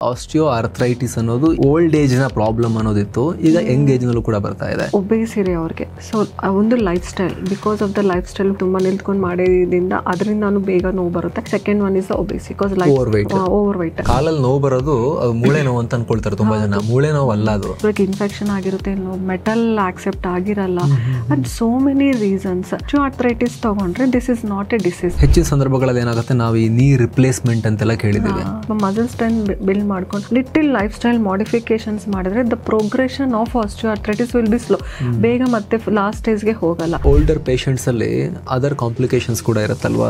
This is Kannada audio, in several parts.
ಆಸ್ಟಿಯೋ ಆರ್ಥರೈಟಿಸ್ ಅನ್ನೋದು ಓಲ್ಡ್ ಏಜ್ ನ ಪ್ರಾಬ್ಲಮ್ ಅನ್ನೋದಿತ್ತು, ಈಗ ಯಂಗ್ ಏಜ್ ನಲ್ಲೂ ಕೂಡ ಬರ್ತಾ ಇದೆ. ಒಬೇಸಿರಿ ಅವ್ರಿಗೆ ಸೊ ಒಂದು life style, because of the life style ತುಂಬಾ ನಿಲ್ತ್ಕೊಂಡು ಮಾಡೋದ್ರಿಂದ ಅದರಿಂದ ಬೇಗ ನೋವು ಬರುತ್ತೆ. Second one is obesity, because overweight. ಕಾಲಲ್ಲಿ ನೋವು ಬರೋದು ಮೂಳೆ ನೋವು ಅಂತ ಅನ್ಕೊಳ್ತಾರೆ ತುಂಬಾ ಜನ. ಮೂಳೆ ನೋವು ಅಲ್ಲ ಅದು, ಇನ್ಫೆಕ್ಷನ್ ಆಗಿರುತ್ತೆ, ಮೆಟಲ್ ಆಕ್ಸೆಪ್ಟ್ ಆಗಿರಲ್ಲ, and so many reasons. Arthritis ತಗೊಂಡ್ರೆ this is not a disease. ಹೆಚ್ಚಿನ ಸಂದರ್ಭಗಳಲ್ಲಿ ಏನಾಗುತ್ತೆ, ನಾವು ಈ ನೀ ರಿಪ್ಲೇಸ್ಮೆಂಟ್ ಅಂತೆಲ್ಲ ಕೇಳಿದ್ದೀವಿ. ಮಸಲ್ ಸ್ಟ್ರೆಂತ್ ಬಿಲ್ಡ್ ಮಾಡ್ಕೊಂಡು ಲಿಟಲ್ ಲೈಫ್ ಸ್ಟೈಲ್ ಮಾಡಿಫಿಕೇಶನ್ಸ್ ಮಾಡಿದ್ರೆ the progression of osteoarthritis will be slow. ಬೇಗ ಮತ್ತೆ ಲಾಸ್ಟ್ ಸ್ಟೇಜ್ಗೆ ಹೋಗಲ್ಲ. ಓಲ್ಡರ್ ಪೇಷಂಟ್ಸ್ ಅಲ್ಲಿ ಅದರ್ ಕಾಂಪ್ಲಿಕೇಶನ್ಸ್ ಕೂಡ ಇರುತ್ತಲ್ವಾ,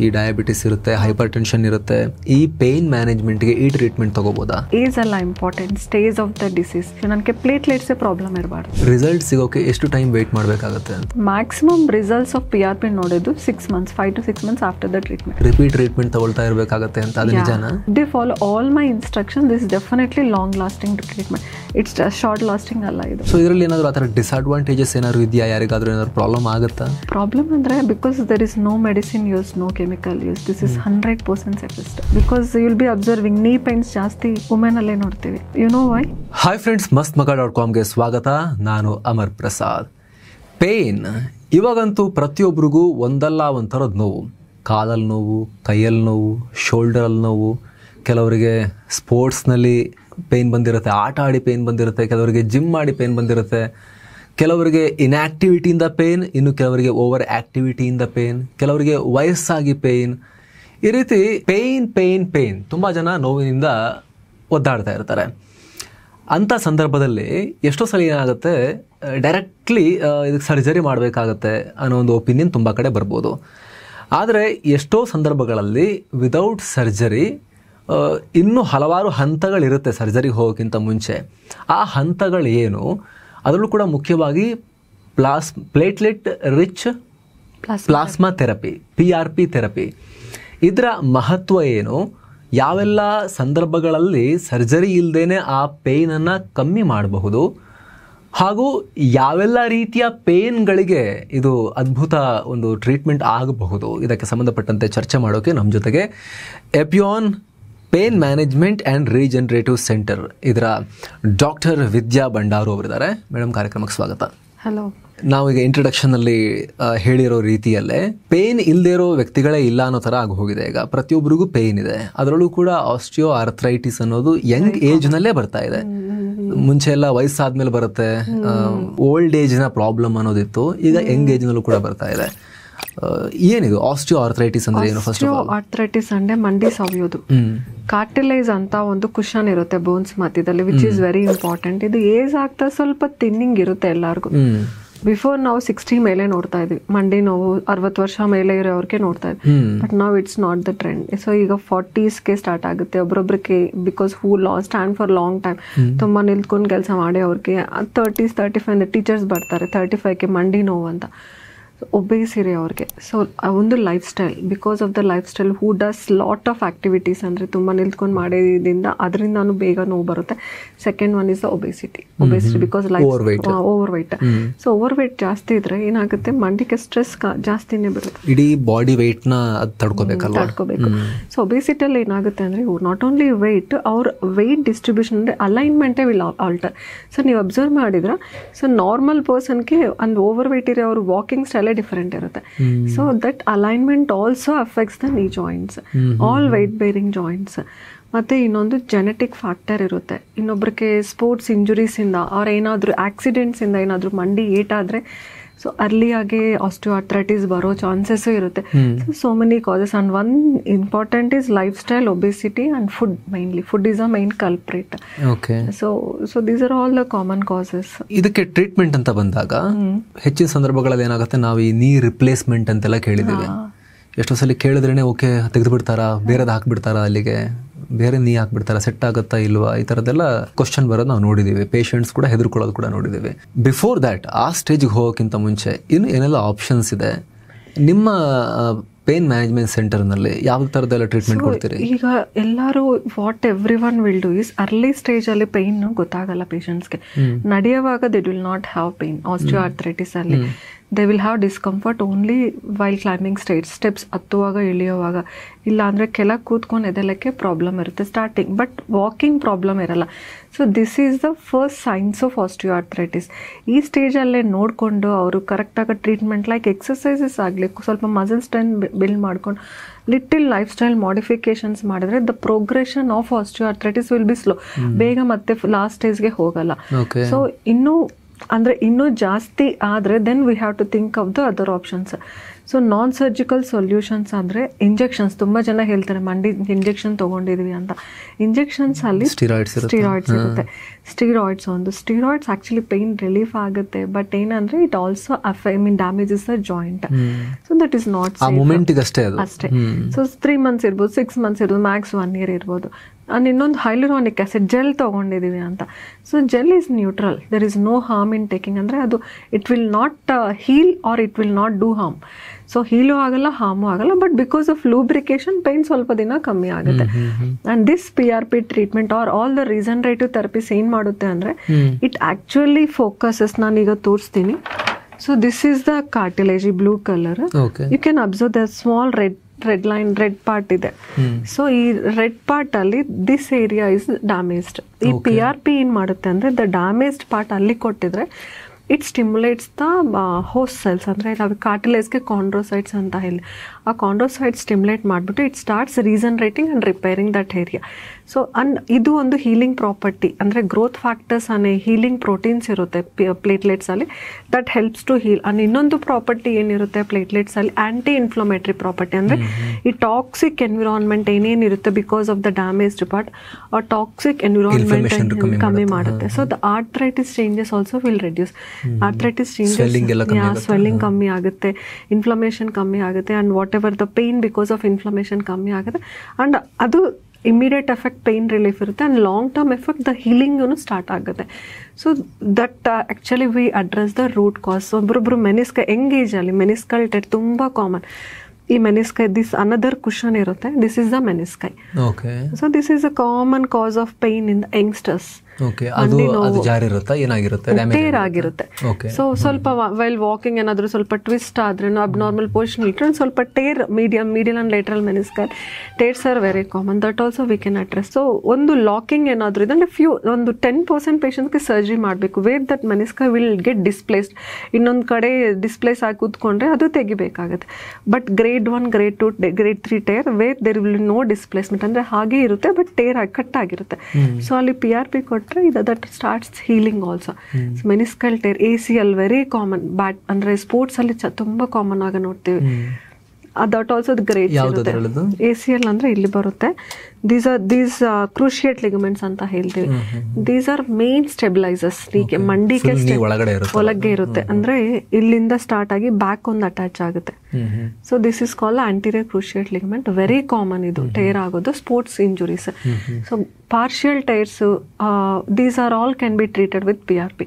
ಈ ಡಯಾಬಿಟಿಸ್ ಇರುತ್ತೆ, ಹೈಪರ್ ಟೆನ್ಷನ್ ಇರುತ್ತೆ. ಈ ಪೇನ್ ಮ್ಯಾನೇಜ್ಮೆಂಟ್ಗೆ ಈ ಟ್ರೀಟ್ಮೆಂಟ್ ತಗೋಬೋದಾ? ಏಜ್ ಅಲ್ಲ important, stage of the disease. ನನಗೆ ಪ್ಲೇಟ್ಲೆಟ್ಸ್ ಪ್ರಾಬ್ಲಮ್ ಇರಬಾರ್ದು. ರಿಸಲ್ಟ್ ಸಿಗೋಕೆ ಎಷ್ಟು ಟೈಮ್ ವೇಟ್ ಮಾಡಬೇಕಾಗುತ್ತೆ ಅಂತ? ಮ್ಯಾಕ್ಸಿಮಮ್ ರಿಸಲ್ಟ್ಸ್ ಆಫ್ PRP ನೋಡೋದು 6 months, 5 to 6 months after the treatment. Repeat treatment ತಗೊಳ್ತಾ ಇರಬೇಕಾಗುತ್ತೆ ಅಂತ, ಅದು ನಿಜಾನಾ? They follow all my instructions. This is definitely long lasting treatment. It's just short lasting ಅಲ್ಲ ಇದು. ಸೊ ಇದರಲ್ಲಿ ಏನಾದರೂ ಆ ಥರ ಡಿಸ್ಅಡ್ವಾಂಟೇಜಸ್ ಏನಾದ್ರು ಇದೆಯಾ? ಯಾರಿಗಾದ್ರೂ ಏನಾದ್ರು ಪ್ರಾಬ್ಲಮ್ ಆಗುತ್ತಾ? ಪ್ರಾಬ್ಲಮ್ ಅಂದರೆ because there is no medicine use, no chemical use. This is 100% safest. Because you will be observing knee pains ಜಾಸ್ತಿ ವುಮೆನ್ ಅಲ್ಲೇ ನೋಡ್ತೀವಿ. You know why? Hi friends, mastmaga.comಗೆ ಸ್ವಾಗತ. ನಾನು ಅಮರ್ ಪ್ರಸಾದ್. ಪೇನ್ ಇವಾಗಂತೂ ಪ್ರತಿಯೊಬ್ಬರಿಗೂ ಒಂದಲ್ಲ ಒಂಥರದ ನೋವು. ಕಾಲಲ್ಲಿ ನೋವು, ಕೈಯಲ್ಲಿ ನೋವು, ಶೋಲ್ಡರಲ್ಲಿ ನೋವು, ಕೆಲವರಿಗೆ ಸ್ಪೋರ್ಟ್ಸ್ನಲ್ಲಿ ಪೇನ್ ಬಂದಿರುತ್ತೆ, ಆಟ ಆಡಿ ಪೇನ್ ಬಂದಿರುತ್ತೆ, ಕೆಲವರಿಗೆ ಜಿಮ್ ಮಾಡಿ ಪೇನ್ ಬಂದಿರುತ್ತೆ, ಕೆಲವರಿಗೆ ಇನ್ಆ್ಯಕ್ಟಿವಿಟಿಯಿಂದ ಪೇನ್, ಇನ್ನು ಕೆಲವರಿಗೆ ಓವರ್ ಆ್ಯಕ್ಟಿವಿಟಿಯಿಂದ ಪೇನ್, ಕೆಲವರಿಗೆ ವಯಸ್ಸಾಗಿ ಪೇನ್. ಈ ರೀತಿ ಪೇನ್ ತುಂಬ ಜನ ನೋವಿನಿಂದ ಒದ್ದಾಡ್ತಾ ಇರ್ತಾರೆ. ಅಂಥ ಸಂದರ್ಭದಲ್ಲಿ ಎಷ್ಟೋ ಸಲ ಏನಾಗುತ್ತೆ, ಡೈರೆಕ್ಟ್ಲಿ ಇದಕ್ಕೆ ಸರ್ಜರಿ ಮಾಡಬೇಕಾಗತ್ತೆ ಅನ್ನೋ ಒಂದು ಒಪಿನಿಯನ್ ತುಂಬ ಕಡೆ ಬರ್ಬೋದು. ಆದರೆ ಎಷ್ಟೋ ಸಂದರ್ಭಗಳಲ್ಲಿ ವಿದೌಟ್ ಸರ್ಜರಿ ಇನ್ನೂ ಹಲವಾರು ಹಂತಗಳಿರುತ್ತೆ ಸರ್ಜರಿಗೆ ಹೋಗೋಕ್ಕಿಂತ ಮುಂಚೆ. ಆ ಹಂತಗಳು ಏನು? ಅದರಲ್ಲೂ ಕೂಡ ಮುಖ್ಯವಾಗಿ platelet rich plasma therapy, PRP therapy. ಇದರ ಮಹತ್ವ ಏನು? ಯಾವೆಲ್ಲ ಸಂದರ್ಭಗಳಲ್ಲಿ ಸರ್ಜರಿ ಇಲ್ಲದೇನೆ ಆ ಪೇಯ್ನನ್ನು ಕಮ್ಮಿ ಮಾಡಬಹುದು, ಹಾಗೂ ಯಾವೆಲ್ಲ ರೀತಿಯ ಪೇನ್ಗಳಿಗೆ ಇದು ಅದ್ಭುತ ಒಂದು ಟ್ರೀಟ್ಮೆಂಟ್ ಆಗಬಹುದು, ಇದಕ್ಕೆ ಸಂಬಂಧಪಟ್ಟಂತೆ ಚರ್ಚೆ ಮಾಡೋಕೆ ನಮ್ಮ ಜೊತೆಗೆ Epione pain management and regenerative centre ಇದರ ಡಾಕ್ಟರ್ ವಿದ್ಯಾ ಭಂಡಾರು ಅವರಿದ್ದಾರೆ. ಮೇಡಮ್, ಕಾರ್ಯಕ್ರಮಕ್ಕೆ ಸ್ವಾಗತ. ಹಲೋ. ನಾವೀಗ ಇಂಟ್ರಡಕ್ಷನ್ನಲ್ಲಿ ಹೇಳಿರೋ ರೀತಿಯಲ್ಲೇ ಪೇನ್ ಇಲ್ಲದೆ ಇರೋ ವ್ಯಕ್ತಿಗಳೇ ಇಲ್ಲ ಅನ್ನೋ ಥರ ಆಗಿ ಹೋಗಿದೆ. ಈಗ ಪ್ರತಿಯೊಬ್ಬರಿಗೂ ಪೇನ್ ಇದೆ. ಅದರಲ್ಲೂ ಕೂಡ ಆಸ್ಟಿಯೋ ಆರ್ಥರೈಟಿಸ್ ಅನ್ನೋದು ಯಂಗ್ ಏಜ್ನಲ್ಲೇ ಬರ್ತಾ ಇದೆ. ಮುಂಚೆ ಎಲ್ಲ ವಯಸ್ಸಾದ್ಮೇಲೆ ಬರುತ್ತೆ, ಓಲ್ಡ್ ಏಜ್ನ ಪ್ರಾಬ್ಲಮ್ ಅನ್ನೋದಿತ್ತು, ಈಗ ಯಂಗ್ ಏಜ್ನಲ್ಲೂ ಕೂಡ ಬರ್ತಾ ಇದೆ. ಏನಿದು ಆಸ್ಟಿಯೋ ಆರ್ಥರೈಟಿಸ್ ಅಂದ್ರೆ ಏನು? ಫಸ್ಟ್ ಆಫ್ ಆಲ್, ಆರ್ಥರೈಟಿಸ್ ಅಂದ್ರೆ ಮಂಡಿ ಸವಿಯೋದು. ಕಾರ್ಟಿಲೈಸ್ ಅಂತ ಒಂದು ಕುಶನ್ ಇರುತ್ತೆ ಬೋನ್ಸ್ ಮಧ್ಯದಲ್ಲಿ, ವಿಚ್ ಇಸ್ ವೆರಿ ಇಂಪಾರ್ಟೆಂಟ್. ಇದು ಏಜ್ ಆಗ್ತಾ ಸ್ವಲ್ಪ ತಿನ್ನಿಂಗ್ ಇರುತ್ತೆ ಎಲ್ಲರಿಗೂ. ಬಿಫೋರ್ ನಾವು 60 ಮೇಲೆ ನೋಡ್ತಾ ಇದ್ವಿ ಮಂಡಿ ನೋವು, 60 ವರ್ಷ ಮೇಲೆ ಇರೋರಿಗೆ ನೋಡ್ತಾ ಇದ್ವಿ. ಬಟ್ ನಾವ್ it's not the trend. So ಈಗ 40sಗೆ ಸ್ಟಾರ್ಟ್ ಆಗುತ್ತೆ ಒಬ್ರೊಬ್ರಿಗೆ, because who stand for long time, ತುಂಬಾ ನಿಲ್ತ್ಕೊಂಡು ಕೆಲಸ ಮಾಡಿ ಅವ್ರಿಗೆ 30s 35 ಟೀಚರ್ಸ್ ಬರ್ತಾರೆ 35ಗೆ ಮಂಡಿ ನೋವು ಅಂತ. ಒಬೇಸಿರಿ ಅವ್ರಿಗೆ ಸೊ ಒಂದು life style, because of the life style who does lot of activities, ಅಂದರೆ ತುಂಬ ನಿಲ್ತ್ಕೊಂಡು ಮಾಡೋದ್ರಿಂದ ಅದರಿಂದ ಬೇಗ ನೋವು ಬರುತ್ತೆ. Second one is obesity, because life over white. So over white ಜಾಸ್ತಿ ಇದ್ರೆ ಏನಾಗುತ್ತೆ, ಮಂಡಿಗೆ ಸ್ಟ್ರೆಸ್ ಜಾಸ್ತಿನೇ ಬರುತ್ತೆ, ಇಡೀ ಬಾಡಿ ವೆಯ್ಟ್ನ ತಡ್ಕೋಬೇಕು. ಸೊ ಒಬೇಸಿಟಿಯಲ್ಲಿ ಏನಾಗುತ್ತೆ ಅಂದರೆ ನಾಟ್ ಓನ್ಲಿ ವೆಯ್ಟ್, ಅವ್ರ ವೆಯ್ಟ್ ಡಿಸ್ಟ್ರಿಬ್ಯೂಷನ್ ಅಂದರೆ ಅಲೈನ್ಮೆಂಟೇ ವಿಲ್ ಆಲ್ಟರ್. ಸೊ ನೀವು ಅಬ್ಸರ್ವ್ ಮಾಡಿದ್ರೆ, ಸೊ ನಾರ್ಮಲ್ ಪರ್ಸನ್ಗೆ ಒಂದು ಓವರ್ ವೈಟ್ ಇರೋ ಅವ್ರ ವಾಕಿಂಗ್ ಸ್ಟೈಲ್ ಡಿಫರೆಂಟ್ ಇರುತ್ತೆ. So that alignment also affects the ನೀ joints, all white bearing joints. ಮತ್ತೆ ಇನ್ನೊಂದು ಜೆನೆಟಿಕ್ ಫ್ಯಾಕ್ಟರ್ ಇರುತ್ತೆ. ಇನ್ನೊಬ್ರಿಗೆ ಸ್ಪೋರ್ಟ್ಸ್ ಇಂಜುರೀಸ್ ಇಂದ ಅವ್ರ ಏನಾದರೂ ಆಕ್ಸಿಡೆಂಟ್ಸ್ ಇಂದ ಏನಾದರೂ ಮಂಡಿ ಏಟಾದ್ರೆ ಸೊ ಅರ್ಲಿಯಾಗಿ ಆಸ್ಟಿಯೋಆರ್ಥರೈಟಿಸ್ ಬರೋ ಚಾನ್ಸಸ್ಸು ಇರುತ್ತೆ. So many causes, and one important is lifestyle, obesity and food. Mainly food is a main culprit. So these are all the common causes. ಇದಕ್ಕೆ ಟ್ರೀಟ್ಮೆಂಟ್ ಅಂತ ಬಂದಾಗ ಹೆಚ್ಚಿನ ಸಂದರ್ಭಗಳಲ್ಲಿ ಏನಾಗುತ್ತೆ, ನಾವು ಈ ನೀ ರಿಪ್ಲೇಸ್ಮೆಂಟ್ ಅಂತೆಲ್ಲ ಕೇಳಿದ್ದೀವಿ. ಎಷ್ಟೋ ಸಲ ಕೇಳಿದ್ರೇನೆ ಓಕೆ ತೆಗೆದು ಬಿಡ್ತಾರಾ, ಬೇರೆದು ಹಾಕ್ಬಿಡ್ತಾರಾ, ಅಲ್ಲಿಗೆ ಬೇರೆ ನೀ ಹಾಕ್ಬಿಡ್ತಾರಾ, ಸೆಟ್ ಆಗುತ್ತಾ ಇಲ್ವಾ, ಈ ಥರದ್ದೆಲ್ಲ ಕ್ವಶನ್ ಬರೋದು ನಾವು ನೋಡಿದ್ದೀವಿ. ಪೇಷಂಟ್ಸ್ ಕೂಡ ಹೆದರ್ಕೊಳ್ಳೋದು ಕೂಡ ನೋಡಿದ್ದೀವಿ. ಬಿಫೋರ್ ದ್ಯಾಟ್, ಆ ಸ್ಟೇಜ್ಗೆ ಹೋಗೋಕ್ಕಿಂತ ಮುಂಚೆ ಇನ್ನು ಏನೆಲ್ಲ ಆಪ್ಷನ್ಸ್ ಇದೆ? ನಿಮ್ಮ ಪೇನ್ ಮ್ಯಾನೇಜ್ಮೆಂಟ್ ಸೆಂಟರ್ನಲ್ಲಿ ಯಾವ ಥರದ್ದೆಲ್ಲ ಟ್ರೀಟ್ಮೆಂಟ್ ಕೊಡ್ತೀರಿ? ಈಗ ಎಲ್ಲರೂ what everyone will do is, early ಸ್ಟೇಜಲ್ಲಿ ಪೇನ್ ಗೊತ್ತಾಗಲ್ಲ ಪೇಷಂಟ್ಸ್ಗೆ. ನಡೆಯುವಾಗ they will not have pain osteoarthritis ಅಲ್ಲಿ. They will have discomfort only while climbing steps ಹತ್ತುವಾಗ ಇಳಿಯುವಾಗ, ಇಲ್ಲ ಅಂದರೆ ಕೆಳಗೆ ಕೂತ್ಕೊಂಡು ಎದೆಲಕ್ಕೆ ಪ್ರಾಬ್ಲಮ್ ಇರುತ್ತೆ ಸ್ಟಾರ್ಟಿಂಗ್, ಬಟ್ ವಾಕಿಂಗ್ ಪ್ರಾಬ್ಲಮ್ ಇರಲ್ಲ. So this is the first signs of osteoarthritis. ಈ ಸ್ಟೇಜಲ್ಲೇ ನೋಡಿಕೊಂಡು ಅವರು ಕರೆಕ್ಟಾಗಿ ಟ್ರೀಟ್ಮೆಂಟ್ ಲೈಕ್ ಎಕ್ಸಸೈಸಸ್ ಆಗಲಿ, ಸ್ವಲ್ಪ ಮಸಲ್ ಸ್ಟ್ರೆಂತ್ ಬಿಲ್ಡ್ ಮಾಡ್ಕೊಂಡು ಲಿಟಲ್ ಲೈಫ್ ಸ್ಟೈಲ್ ಮಾಡಿಫಿಕೇಶನ್ಸ್ ಮಾಡಿದ್ರೆ the progression of osteoarthritis will be slow, ಬೇಗ ಮತ್ತೆ ಲಾಸ್ಟ್ ಸ್ಟೇಜ್ಗೆ ಹೋಗಲ್ಲ. ಸೊ ಇನ್ನೂ ಜಾಸ್ತಿ ಆದರೆ then we have to think of the other options. So non surgical solutions ಅಂದರೆ ಇಂಜೆಕ್ಷನ್ಸ್. ತುಂಬ ಜನ ಹೇಳ್ತಾರೆ ಮಂಡಿ ಇಂಜೆಕ್ಷನ್ ತೊಗೊಂಡಿದ್ವಿ ಅಂತ. ಇಂಜೆಕ್ಷನ್ಸ್ ಅಲ್ಲಿ ಸ್ಟೀರಾಯ್ಡ್ಸ್ ಇರುತ್ತೆ. ಸ್ಟೀರಾಯ್ಡ್ಸ್ ಆ್ಯಕ್ಚುಲಿ ಪೇಯ್ನ್ ರಿಲೀಫ್ ಆಗುತ್ತೆ, ಬಟ್ ಏನಂದರೆ it also damages the joint. So that is not ಅಷ್ಟೇ. ಸೊ 3 months ಇರ್ಬೋದು, 6 months ಇರ್ಬೋದು, ಮ್ಯಾಕ್ಸ್ 1 year ಇರ್ಬೋದು. ಆ್ಯಂಡ್ ಇನ್ನೊಂದು ಹೈಲುರಾನಿಕ್ ಆ್ಯಸಿಡ್ ಜೆಲ್ ತೊಗೊಂಡಿದ್ದೀವಿ ಅಂತ. So gel is neutral, there is no harm in taking. ಅಂದರೆ ಅದು it will not heal or it will not do harm. So heal ಆಗಲ್ಲ, ಹಾರ್ಮು ಆಗಲ್ಲ, but because of lubrication pain ಸ್ವಲ್ಪ ದಿನ ಕಮ್ಮಿ ಆಗುತ್ತೆ. And this PRP treatment or all the regenerative therapies ಏನು ಮಾಡುತ್ತೆ ಅಂದರೆ ಇಟ್ ಆ್ಯಕ್ಚುಲಿ ಫೋಕಸಸ್. ನಾನೀಗ ತೋರಿಸ್ತೀನಿ. So this is the cartilage, blue colour. You can observe the small red part ಇದೆ. ಸೊ ಈ ರೆಡ್ ಪಾರ್ಟ್ ಅಲ್ಲಿ ದಿಸ್ ಏರಿಯಾ ಇಸ್ ಡ್ಯಾಮೇಜ್ಡ್. ಈ PRP ಏನ್ ಮಾಡುತ್ತೆ ಅಂದ್ರೆ ದ ಡ್ಯಾಮೇಜ್ಡ್ ಪಾರ್ಟ್ ಅಲ್ಲಿ ಕೊಟ್ಟಿದ್ರೆ it stimulates the host cells. ಅಂದರೆ ನಾವು ಕಾರ್ಟಿಲೇಜ್ಗೆ ಕಾಂಡ್ರೋಸೈಟ್ಸ್ ಅಂತ ಹೇಳಿ, ಆ ಕಾಂಡ್ರೋಸೈಟ್ಸ್ ಸ್ಟಿಮ್ಯುಲೇಟ್ ಮಾಡಿಬಿಟ್ಟು it starts regenerating and repairing that area. So ಇದು ಒಂದು ಹೀಲಿಂಗ್ ಪ್ರಾಪರ್ಟಿ. ಅಂದರೆ ಗ್ರೋತ್ ಫ್ಯಾಕ್ಟರ್ಸ್ ಅನ್ನೋ ಹೀಲಿಂಗ್ ಪ್ರೋಟೀನ್ಸ್ ಇರುತ್ತೆ ಪ್ಲೇಟ್ಲೆಟ್ಸಲ್ಲಿ, that helps to heal. And ಇನ್ನೊಂದು ಪ್ರಾಪರ್ಟಿ ಏನಿರುತ್ತೆ ಪ್ಲೇಟ್ಲೆಟ್ಸಲ್ಲಿ, ಆ್ಯಂಟಿ ಇನ್ಫ್ಲಮೇಟ್ರಿ ಪ್ರಾಪರ್ಟಿ. ಅಂದರೆ ಈ ಟಾಕ್ಸಿಕ್ ಎನ್ವಿರಾನ್ಮೆಂಟ್ ಏನೇನಿರುತ್ತೆ because of the damaged part, ಆ ಟಾಕ್ಸಿಕ್ ಎನ್ವಿರಾನ್ಮೆಂಟ್ ಕಮ್ಮಿ ಮಾಡುತ್ತೆ. So the arthritis changes also will reduce. Arthritis changes, swelling ಕಮ್ಮಿ ಆಗುತ್ತೆ, ಇನ್ಫ್ಲಮೇಷನ್ ಕಮ್ಮಿ ಆಗುತ್ತೆ, and whatever the pain because of inflammation ಕಮ್ಮಿ ಆಗುತ್ತೆ. ಆ್ಯಂಡ್ ಅದು ಇಮಿಡಿಯೇಟ್ ಎಫೆಕ್ಟ್ ಪೇನ್ ರಿಲೀಫ್ ಇರುತ್ತೆ, and long term effect the ಹೀಲಿಂಗೂ ಸ್ಟಾರ್ಟ್ ಆಗುತ್ತೆ. So that actually we address the root cause. ಒಬ್ಬರೊಬ್ಬರು ಮೆನಿಸ್ಕೈ ಯಂಗ್ ಏಜಲ್ಲಿ ಮೆನಿಸ್ಕಲ್ ಟೆಟ್ ತುಂಬ ಕಾಮನ್. ಈ ಮೆನಿಸ್ಕೈ ದಿಸ್ ಅನದರ್ ಕುಷನ್ ಇರುತ್ತೆ, this is the menisci. So this is a common cause of pain in the youngsters. Tear ಆಗಿರುತ್ತೆ. ಸೊ ಸ್ವಲ್ಪ ವೈಲ್ ವಾಕಿಂಗ್ ಏನಾದರೂ ಸ್ವಲ್ಪ ಟ್ವಿಸ್ಟ್ ಆದ್ರೆ ಅಬ್ನಾರ್ಮಲ್ ಪೊಸಿಷನ್ ಇಟ್ಟರೆ ಸ್ವಲ್ಪ tear medium and lateral meniscal tears are very common. That also we can address. So ಒಂದು ಲಾಕಿಂಗ್ ಏನಾದರೂ ಇದೆ ಅಂದರೆ ಒಂದು 10% ಪೇಷಂಟ್ಸ್ಗೆ ಸರ್ಜರಿ ಮಾಡಬೇಕು, where that menisci will get displaced. ಇನ್ನೊಂದು ಕಡೆ ಡಿಸ್ಪ್ಲೇಸ್ ಆಗಿ ಕೂತ್ಕೊಂಡ್ರೆ ಅದು ತೆಗಿಬೇಕಾಗುತ್ತೆ. But grade 1, grade 2, grade 3 tear where there will no displacement, ಅಂದರೆ ಹಾಗೆ ಇರುತ್ತೆ ಬಟ್ ಟೇರ್ ಕಟ್ ಆಗಿರುತ್ತೆ. ಸೊ ಅಲ್ಲಿ PRP that starts healing also. Meniscal tear, ACL very common. ಅಂದರೆ ಸ್ಪೋರ್ಟ್ಸ್ ಅಲ್ಲಿ ತುಂಬ ಕಾಮನ್ ಆಗಿ ನೋಡ್ತೀವಿ. ದಟ್ ಆಲ್ಸೋ ಗ್ರೇಟ್ ಇರುತ್ತೆ. ACL ಅಂದರೆ ಇಲ್ಲಿ ಬರುತ್ತೆ. ದೀಸ್ ಕ್ರೂಷಿಯೇಟ್ ಲಿಗಮೆಂಟ್ಸ್ ಅಂತ ಹೇಳ್ತೀವಿ. These are main stabilisers. ಹೀಗೆ ಮಂಡಿಗೆ ಒಳಗೆ ಇರುತ್ತೆ, ಅಂದರೆ ಇಲ್ಲಿಂದ ಸ್ಟಾರ್ಟ್ ಆಗಿ ಬ್ಯಾಕ್ ಒಂದು ಅಟ್ಯಾಚ್ ಆಗುತ್ತೆ. So this is called anterior cruciate ligament. Very common ಇದು ಟೇರ್ ಆಗೋದು sports injuries. So partial tears, these are all can be treated with PRP.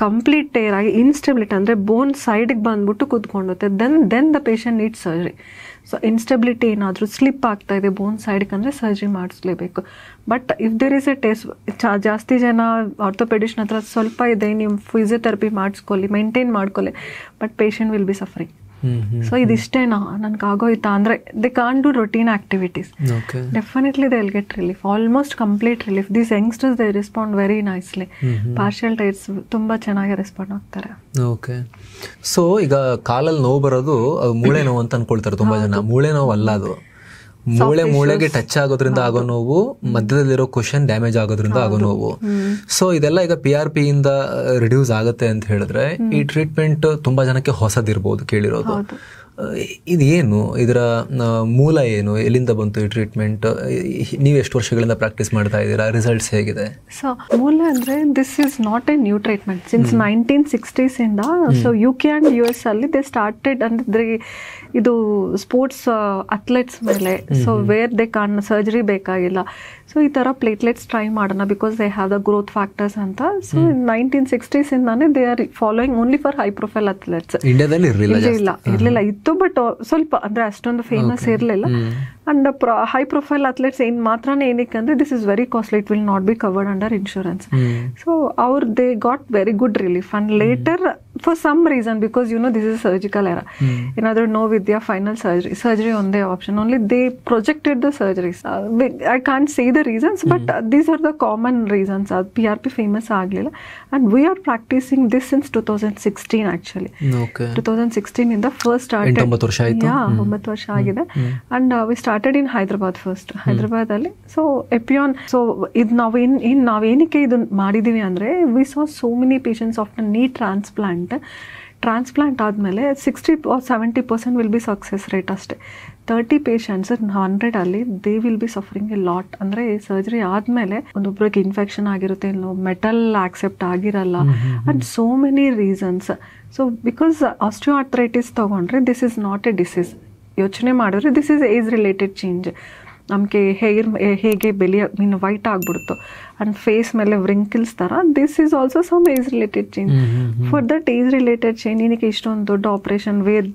Complete tear ಆಗಿ ಇನ್ಸ್ಟೆಬಿಲಿಟಿ ಅಂದರೆ ಬೋನ್ ಸೈಡ್ಗೆ ಬಂದ್ಬಿಟ್ಟು ಕೂತ್ಕೊಂಡುತ್ತೆ, then the patient need surgery. So instability ಏನಾದರೂ ಸ್ಲಿಪ್ ಆಗ್ತಾ ಇದೆ ಬೋನ್ ಸೈಡ್ಗೆ ಅಂದರೆ ಸರ್ಜರಿ ಮಾಡಿಸ್ಲೇಬೇಕು. But if there is a taste, ಜಾಸ್ತಿ ಜನ ಆರ್ಥೋಪೆಡಿಷನ್ ಹತ್ರ ಸ್ವಲ್ಪ ಇದೆ, ನೀವು ಫಿಸಿಯೋಥೆರಪಿ ಮಾಡಿಸ್ಕೊಳ್ಳಿ, ಮೇಂಟೈನ್ ಮಾಡ್ಕೊಳ್ಳಿ, but patient will be suffering. So ಇದಿಷ್ಟೇನಾ ನನ್ಗೆ ಆಗೋಯ್ತಾ ಅಂದರೆ they can do routine activities. Definitely they will get relief, almost complete relief. These youngsters they respond very nicely. Partial tears ತುಂಬ ಚೆನ್ನಾಗಿ ರೆಸ್ಪಾಂಡ್ ಆಗ್ತಾರೆ. ಓಕೆ. ಸೊ ಈಗ ಕಾಲಲ್ಲಿ ನೋವು ಬರೋದು ಅದು ಮೂಳೆ ನೋವು ಅಂತ ಅನ್ಕೊಳ್ತಾರೆ ತುಂಬಾ ಜನ. ಮೂಳೆ ನೋವು ಅಲ್ಲ ಅದು. ಮೂಳೆಗೆ ಟಚ್ ಆಗೋದ್ರಿಂದ ಆಗೋ ನೋವು, ಮಧ್ಯದಲ್ಲಿರೋ ಕುಷನ್ ಡ್ಯಾಮೇಜ್ ಆಗೋದ್ರಿಂದ ಆಗೋ ನೋವು. ಸೊ ಇದೆಲ್ಲ ಈಗ PRP ಇಂದ ರಿಡ್ಯೂಸ್ ಆಗುತ್ತೆ ಅಂತ ಹೇಳಿದ್ರೆ ಈ ಟ್ರೀಟ್ಮೆಂಟ್ ತುಂಬಾ ಜನಕ್ಕೆ ಹೊಸದಿರ್ಬೋದು ಕೇಳಿರೋದು. ಇದೇನು, ಇದರ ಮೂಲ ಏನು, ಎಲ್ಲಿಂದ ಬಂತು ಈ ಟ್ರೀಟ್ಮೆಂಟ್? ನೀವು ಎಷ್ಟು ವರ್ಷಗಳಿಂದ ಪ್ರಾಕ್ಟೀಸ್ ಮಾಡ್ತಾ ಇದ್ದೀರಾ? ರಿಸಲ್ಟ್ಸ್ ಹೇಗಿದೆ? ಸೊ ಮೂಲ ಅಂದರೆ this is not a new treatment. Since 1960s ಇಂದ ಸೊ UK ಆ್ಯಂಡ್ US ಅಲ್ಲಿ ದೇ ಸ್ಟಾರ್ಟೆಡ್. ಅಂದರೆ ಇದು ಸ್ಪೋರ್ಟ್ಸ್ ಅಥ್ಲೆಟ್ಸ್ ಮೇಲೆ, so where they can surgery ಬೇಕಾಗಿಲ್ಲ. ಸೊ ಈ ಥರ ಪ್ಲೇಟ್ಲೆಟ್ಸ್ ಟ್ರೈ ಮಾಡೋಣ because they have the growth factors ಅಂತ. ಸೊ 1960s ಇಂದಾನೆ they are following only for high profile athletes. ಇಂಡಿಯಾದಲ್ಲಿ ಇರಲಿಲ್ಲ, ಇತ್ತು ಬಟ್ ಸ್ವಲ್ಪ ಅಂದರೆ ಅಷ್ಟೊಂದು ಫೇಮಸ್ ಇರಲಿಲ್ಲ. ಅಂಡ್ ಹೈ ಪ್ರೊಫೈಲ್ ಅಥ್ಲೆಟ್ಸ್ ಮಾತ್ರನೇ ಏನಕ್ಕೆ ಅಂದರೆ this is very costly, it will not be covered under insurance. So they got very good relief. And later for some reason because this is surgical ಎರ ಏನಾದರೂ ನೋವಿದೆಯಾ ಫೈನಲ್ ಸರ್ಜರಿ ಒಂದೇ option only they projected the surgeries. I can't say the reasons but these are the common reasons. ಅದು PRP ಫೇಮಸ್ ಆಗಲಿಲ್ಲ and we are practising this since 2016 actually. 2016 ಇಂದ ಫಸ್ಟ್ ಸ್ಟಾರ್ಟೆಡ್. 9 ವರ್ಷ ಆಗಿದೆ. And we started in Hyderabad first. ಹೈದ್ರಾಬಾದಲ್ಲಿ ಸೊ ಎಪಿಯಾನ್. ಸೊ ಇದು ನಾವೇನಕ್ಕೆ ಇದು ಮಾಡಿದ್ದೀವಿ ಅಂದರೆ we saw so many patients after knee transplant ಆದಮೇಲೆ 60 or 70% will be success rate ಅಷ್ಟೇ. 30 patients 100 they will be suffering a lot. ಅಂದರೆ ಸರ್ಜರಿ ಆದಮೇಲೆ ಒಂದೊಬ್ರಿಗೆ ಇನ್ಫೆಕ್ಷನ್ ಆಗಿರುತ್ತೆ, ಮೆಟಲ್ ಆಕ್ಸೆಪ್ಟ್ ಆಗಿರಲ್ಲ and so many reasons. So because osteoarthritis ತೊಗೊಂಡ್ರೆ this is not a disease. ಯೋಚನೆ ಮಾಡಿದ್ರೆ this is age related change. ನಮಗೆ ಹೇಗೆ ವೈಟ್ ಆಗಿಬಿಡುತ್ತೋ ಆ್ಯಂಡ್ ಫೇಸ್ ಮೇಲೆ ವ್ರಿಂಕಲ್ಸ್ ಥರ this is also some age related change. For that age related change ಏನಕ್ಕೆ ಇಷ್ಟೊಂದು ದೊಡ್ಡ operation where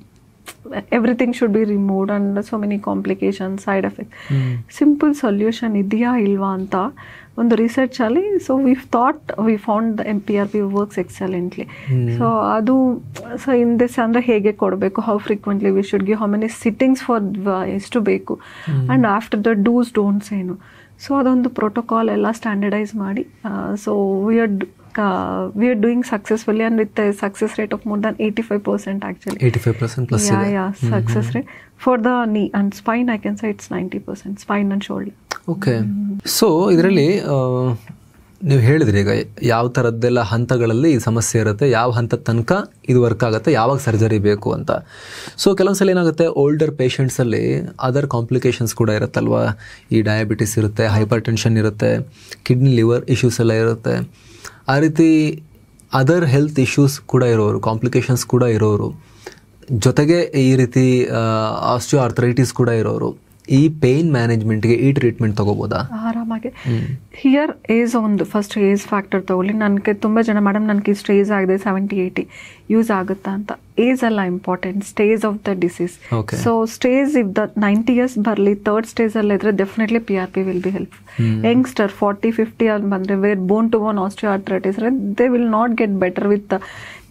everything should be removed and so many complications, side effect. Simple solution ಇದೆಯಾ ಇಲ್ವಾ ಅಂತ ಒಂದು ರಿಸರ್ಚಲ್ಲಿ so we found the PRP works excellently. So ಅದು ಸೊ ಇನ್ ದಿಸ್ ಅಂದರೆ ಹೇಗೆ ಕೊಡಬೇಕು, how frequently we should give, how many sittings for ಎಷ್ಟು ಬೇಕು and after the dos don'ts ಏನು. ಸೊ ಅದೊಂದು ಪ್ರೋಟೋಕಾಲ್ ಎಲ್ಲ ಸ್ಟ್ಯಾಂಡರ್ಡೈಸ್ ಮಾಡಿ so we are doing successfully and with a success rate of more than 85% actually. 85% plus. Yeah, success rate. For the knee and spine, I can say it's 90%, spine and shoulder. Okay. So, ಇದರಲ್ಲಿ ನೀವು ಹೇಳಿದ್ರಿ ಈಗ ಯಾವ ಥರದ್ದೆಲ್ಲ ಹಂತಗಳಲ್ಲಿ ಈ ಸಮಸ್ಯೆ ಇರುತ್ತೆ, ಯಾವ ಹಂತದ ತನಕ ಇದು ವರ್ಕ್ ಆಗುತ್ತೆ, ಯಾವಾಗ ಸರ್ಜರಿ ಬೇಕು ಅಂತ. ಸೊ ಕೆಲವೊಂದು ಸಲ ಏನಾಗುತ್ತೆ, ಓಲ್ಡರ್ ಪೇಷಂಟ್ಸಲ್ಲಿ ಅದರ್ ಕಾಂಪ್ಲಿಕೇಶನ್ಸ್ ಕೂಡ ಇರುತ್ತಲ್ವ. ಈ ಡಯಾಬಿಟಿಸ್ ಇರುತ್ತೆ, ಹೈಪರ್ ಟೆನ್ಷನ್ ಇರುತ್ತೆ, ಕಿಡ್ನಿ ಲಿವರ್ ಇಶ್ಯೂಸ್ ಎಲ್ಲ ಇರುತ್ತೆ. ಆ ರೀತಿ ಅದರ್ ಹೆಲ್ತ್ ಇಶ್ಯೂಸ್ ಕೂಡ ಇರೋರು, ಕಾಂಪ್ಲಿಕೇಶನ್ಸ್ ಕೂಡ ಇರೋರು, ಜೊತೆಗೆ ಈ ರೀತಿ ಆಸ್ಟಿಯೋಆರ್ಥ್ರೈಟಿಸ್ ಕೂಡ ಇರೋರು ಈ ಪೇನ್ ಮ್ಯಾನೇಜ್ಮೆಂಟ್ಗೆ ಈ ಟ್ರೀಟ್ಮೆಂಟ್ ತಗೋಬೋದಾ? ಆರಾಮಾಗಿ. ಹಿಯರ್ ಏಜ್ ಒಂದು ಫಸ್ಟ್ ಏಜ್ ಫ್ಯಾಕ್ಟರ್ ತಗೊಳ್ಳಿ. ನನಗೆ ತುಂಬ ಜನ ಮೇಡಮ್ ನನಗೆ ಇಷ್ಟು ಏಜ್ ಆಗಿದೆ 70-80 ಯೂಸ್ ಆಗುತ್ತಾ ಅಂತ. ಏಜ್ ಅಲ್ಲ important, stage of the disease. So stage if the 90 years ಬರಲಿ, ಥರ್ಡ್ ಸ್ಟೇಜಲ್ಲಿ ಇದ್ರೆ definitely PRP will be help. Youngster 40-50 ಅಲ್ಲಿ ಬಂದರೆ where bone to bone osteoarthritis they will not get better with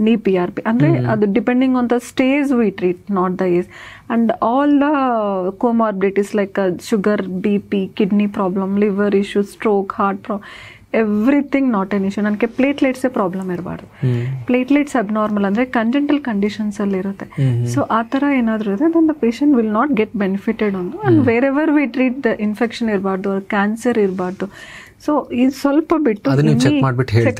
knee PRP. ಅಂದರೆ ಅದು depending on the stage we treat, not the age. And all the comorbidities like sugar, BP, kidney problem, liver issue, stroke, heart problem, everything not an issue. ನನಗೆ ಪ್ಲೇಟ್ಲೆಟ್ಸೇ ಪ್ರಾಬ್ಲಮ್ ಇರಬಾರ್ದು. ಪ್ಲೇಟ್ಲೆಟ್ಸ್ ಅಬ್ನಾರ್ಮಲ್ ಅಂದರೆ ಕಂಜೆಂಟಲ್ ಕಂಡೀಷನ್ಸಲ್ಲಿ ಇರುತ್ತೆ. ಸೊ ಆ ಥರ ಏನಾದರೂ ಇದೆ then the patient will not get benefited ಒಂದು. And wherever we treat the infection ಇರಬಾರ್ದು, ಕ್ಯಾನ್ಸರ್ ಇರಬಾರ್ದು. ಸೊ ಇದು ಸ್ವಲ್ಪ ಬಿಟ್ಟು ಚೆಕ್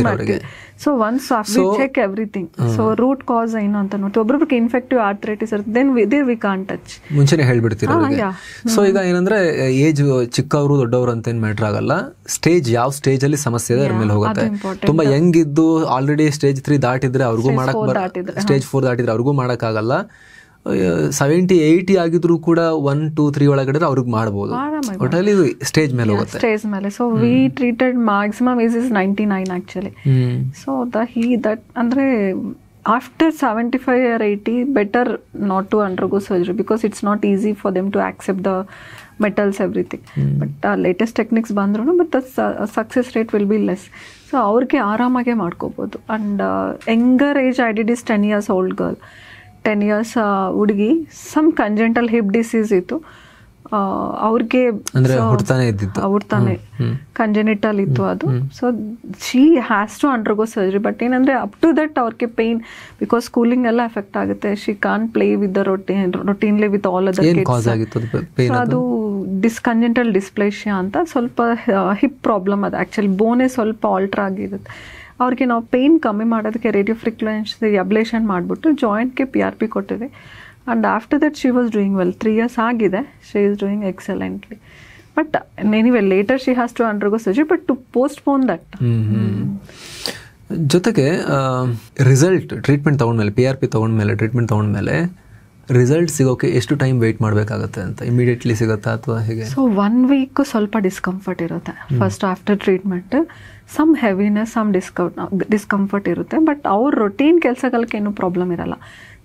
ಮಾಡ್ತೀವಿ. So once we check everything. So root cause ಏನು ಅಂತ ನೋಡ್ತೀವಿ. ಒಬ್ಬೊಬ್ರಿಗೆ ಇನ್ಫೆಕ್ಟಿವ್ ಆರ್ಥ್ರೈಟಿಸ್ ಇರುತ್ತೆ, ದೆನ್ ವಿ ಕಾಂಟ್ ಟಚ್. ಮುಂಚೆನೆ ಹೇಳ್ಬಿಡ್ತೀರಾ? ಸೊ ಈಗ ಏನಂದ್ರೆ ಏಜ್ ಚಿಕ್ಕವರು ದೊಡ್ಡವರು ಅಂತ ಏನು ಮ್ಯಾಟರ್ ಆಗಲ್ಲ, ಸ್ಟೇಜ್ ಯಾವ ಸ್ಟೇಜ್ ಅಲ್ಲಿ ಸಮಸ್ಯೆ ಇದೆ ಅದ್ರ ಮೇಲೆ ಹೋಗುತ್ತೆ. ತುಂಬಾ ಯಂಗ್ ಇದ್ದು ಆಲ್ರೆಡಿ ಸ್ಟೇಜ್ 3 ದಾಟಿದ್ರೆ ಅವ್ರಿಗೂ ಮಾಡಕ್, ಸ್ಟೇಜ್ 4 ದಾಟಿದ್ರೆ ಅವ್ರಿಗೂ ಮಾಡಕ್ ಆಗಲ್ಲ. 70-80 ಆಗಿದ್ರು ಕೂಡ 1, 2, 3 ಒಳಗಡೆ ಅವ್ರಿಗೆ ಮಾಡಬಹುದು. ಒಟ್ಟಲ್ಲಿ ಸ್ಟೇಜ್ ಮೇಲೆ ಹೋಗುತ್ತೆ, ಸ್ಟೇಜ್ ಮೇಲೆ. So we treated maximum age is 99 actually. So that ಅಂದ್ರೆ after 75 or 80 better not to undergo surgery because it's not easy for them to accept the metals, everything. But latest techniques bandru but the success rate will be less. So ಅವ್ರಿಗೆ ಆರಾಮಾಗೆ ಮಾಡ್ಕೋಬಹುದು. And younger age I did is 10 years old girl, 10 years ಹುಡುಗಿ, some congenital hip disease ಇತ್ತು ಅವ್ರಿಗೆ, ಹುಡ್ತಾನೆ ಕಂಜೆನಿಟಲ್ ಇತ್ತು ಅದು. So she has to undergo surgery. But ಏನಂದ್ರೆ ಅಪ್ ಟು ದಟ್ ಅವ್ರಿಗೆ ಪೇನ್, ಬಿಕಾಸ್ ಸ್ಕೂಲಿಂಗ್ ಎಲ್ಲ ಎಫೆಕ್ಟ್ ಆಗುತ್ತೆ. She can play with the routinely with all other kids. ಅದು ಕಂಜೆನಿಟಲ್ ಡಿಸ್ಪ್ಲೇಷಿಯಾ ಅಂತ, ಸ್ವಲ್ಪ ಹಿಪ್ ಪ್ರಾಬ್ಲಮ್ ಅದು. ಆ್ಯಕ್ಚುಲಿ ಬೋನೇ ಸ್ವಲ್ಪ ಆಲ್ಟರ್ ಆಗಿರುತ್ತೆ. ಅವ್ರಿಗೆ ನಾವು ಪೇನ್ ಕಮ್ಮಿ ಮಾಡೋದಕ್ಕೆ ರೇಡಿಯೋ ಫ್ರೀಕ್ವೆನ್ಸಿ ಅಬ್ಲೇಷನ್ ಮಾಡಿಬಿಟ್ಟು ಜಾಯಿಂಟ್ಗೆ PRP ಕೊಟ್ಟಿದೆ. And after that she was doing well. 3 years agide, she is doing excellently. But anyway later she has to undergo surgery, but to postpone that. ಜೊತೆಗೆ ರಿಸಲ್ಟ್ ಟ್ರೀಟ್ಮೆಂಟ್ ತೊಗೊಂಡ್ಮೇಲೆ, PRP ತೊಗೊಂಡ್ಮೇಲೆ, ಟ್ರೀಟ್ಮೆಂಟ್ ತೊಗೊಂಡ್ಮೇಲೆ ರಿಸಲ್ಟ್ ಸಿಗೋಕೆ ಎಷ್ಟು ಟೈಮ್ ವೆಯ್ಟ್ ಮಾಡಬೇಕಾಗುತ್ತೆ ಅಂತ? ಇಮಿಡಿಯೇಟ್ಲಿ ಸಿಗುತ್ತಾ ಅಥವಾ ಹೇಗೆ? ಸೊ 1 week ಸ್ವಲ್ಪ ಡಿಸ್ಕಂಫರ್ಟ್ ಇರುತ್ತೆ first after treatment. Some heaviness, some discomfort ಇರುತ್ತೆ. ಬಟ್ ಅವ್ರ ರೊಟೀನ್ ಕೆಲಸಗಳಿಗೆ ಏನೂ ಪ್ರಾಬ್ಲಮ್ ಇರಲ್ಲ,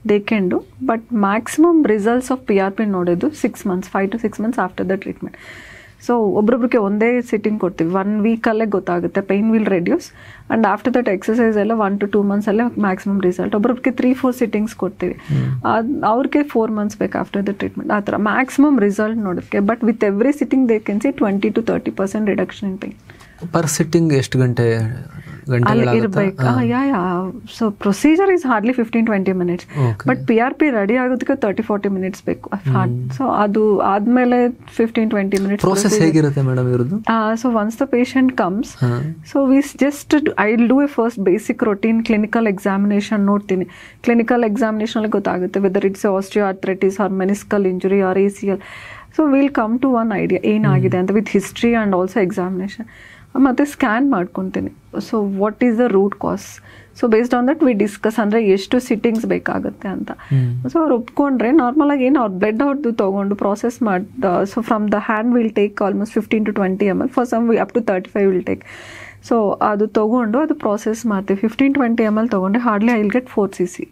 they can do. But maximum results of PRP ನೋಡಿದ್ದು 6 months, 5 to 6 months after the treatment. So ಒಬ್ರೊಬ್ರಿಗೆ ಒಂದೇ ಸಿಟ್ಟಿಂಗ್ ಕೊಡ್ತೀವಿ, 1 ವೀಕಲ್ಲೇ ಗೊತ್ತಾಗುತ್ತೆ, pain will reduce and after that exercise ಎಲ್ಲ 1 to 2 months ಅಲ್ಲೇ ಮ್ಯಾಕ್ಸಿಮಮ್ ರಿಸಲ್ಟ್. ಒಬ್ರೊಬ್ರಿಗೆ 3-4 ಸಿಟ್ಟಿಂಗ್ಸ್ ಕೊಡ್ತೀವಿ, ಅವ್ರಿಗೆ 4 months ಬೇಕು ಆಫ್ಟರ್ ದ ಟ್ರೀಟ್ಮೆಂಟ್. ಆ ಥರ ಮ್ಯಾಕ್ಸಿಮಮ್ ರಿಸಲ್ಟ್ ನೋಡೋದಕ್ಕೆ. But with every sitting they can see 20 to 30% reduction in pain. Per sitting ಎಷ್ಟು ಗಂಟೆ ಇರ್ಬೇಕು? So procedure is hardly 15-20 minutes, but PRP ready ಆಗೋದಕ್ಕೆ 30-40 minutes ಬೇಕು. ಸೊ ಅದು ಆದ್ಮೇಲೆ 15-20 minutes. ಪ್ರೋಸೆಸ್ ಹೇಗಿರುತ್ತೆ ಮೇಡಮ್ ಇರೋದು? So once the patient comes, so we just I will do A first basic routine clinical examination ನೋಡ್ತೀನಿ. ಕ್ಲಿನಿಕಲ್ ಎಕ್ಸಾಮಿನೇಷನ್ ಅಲ್ಲಿ ಗೊತ್ತಾಗುತ್ತೆ whether it's osteoarthritis or meniscal injury or ACL. So will come to one idea ಏನಾಗಿದೆ ಅಂತ with history and also examination. ಮತ್ತು ಸ್ಕ್ಯಾನ್ ಮಾಡ್ಕೊತೀನಿ. So what is the root cause? So based on that we discuss, ಅಂದರೆ ಎಷ್ಟು ಸಿಟ್ಟಿಂಗ್ಸ್ ಬೇಕಾಗುತ್ತೆ ಅಂತ. ಸೊ ಅವ್ರು ಒಪ್ಕೊಂಡ್ರೆ ನಾರ್ಮಲಾಗಿ ಏನು ಅವ್ರ ಬ್ಲಡ್ ಅವ್ರದ್ದು ತೊಗೊಂಡು ಪ್ರಾಸೆಸ್ ಮಾಡಿ, so from the hand will take almost 15 to 20 ml, for some up to 35 will take. So ಅದು ತೊಗೊಂಡು ಅದು ಪ್ರಾಸೆಸ್ ಮಾಡ್ತೀವಿ. 15-20 ml ತೊಗೊಂಡ್ರೆ hardly I will get 4 cc,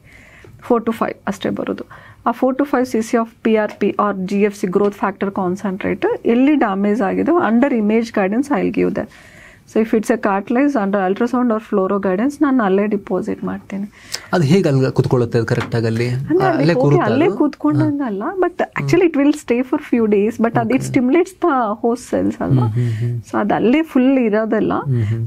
4 to 5 ಅಷ್ಟೇ ಬರೋದು. ಆ 4 to 5 cc of PRP or GFC growth factor concentrate ಎಲ್ಲಿ ಡ್ಯಾಮೇಜ್ ಆಗಿದೆ under image guidance I will give that. So if it's a cartilage under ultrasound or fluoro guidance ನಾನು ಅಲ್ಲೇ ಡಿಪಾಸಿಟ್ ಮಾಡ್ತೀನಿ. ಅದು ಹೇಗೆ ಅಲ್ಲಿ ಕುತ್ಕೊಳ್ಳುತ್ತೆ ಕರೆಕ್ಟಾಗಿ? ಅಲ್ಲೇ ಕೂತ್ಕೊಂಡಂಗಲ್ಲ, but actually it will stay for few days, but ಅದು it stimulates the host cells ಅಲ್ವಾ. ಸೊ ಅದು ಅಲ್ಲೇ ಫುಲ್ ಇರೋದಲ್ಲ,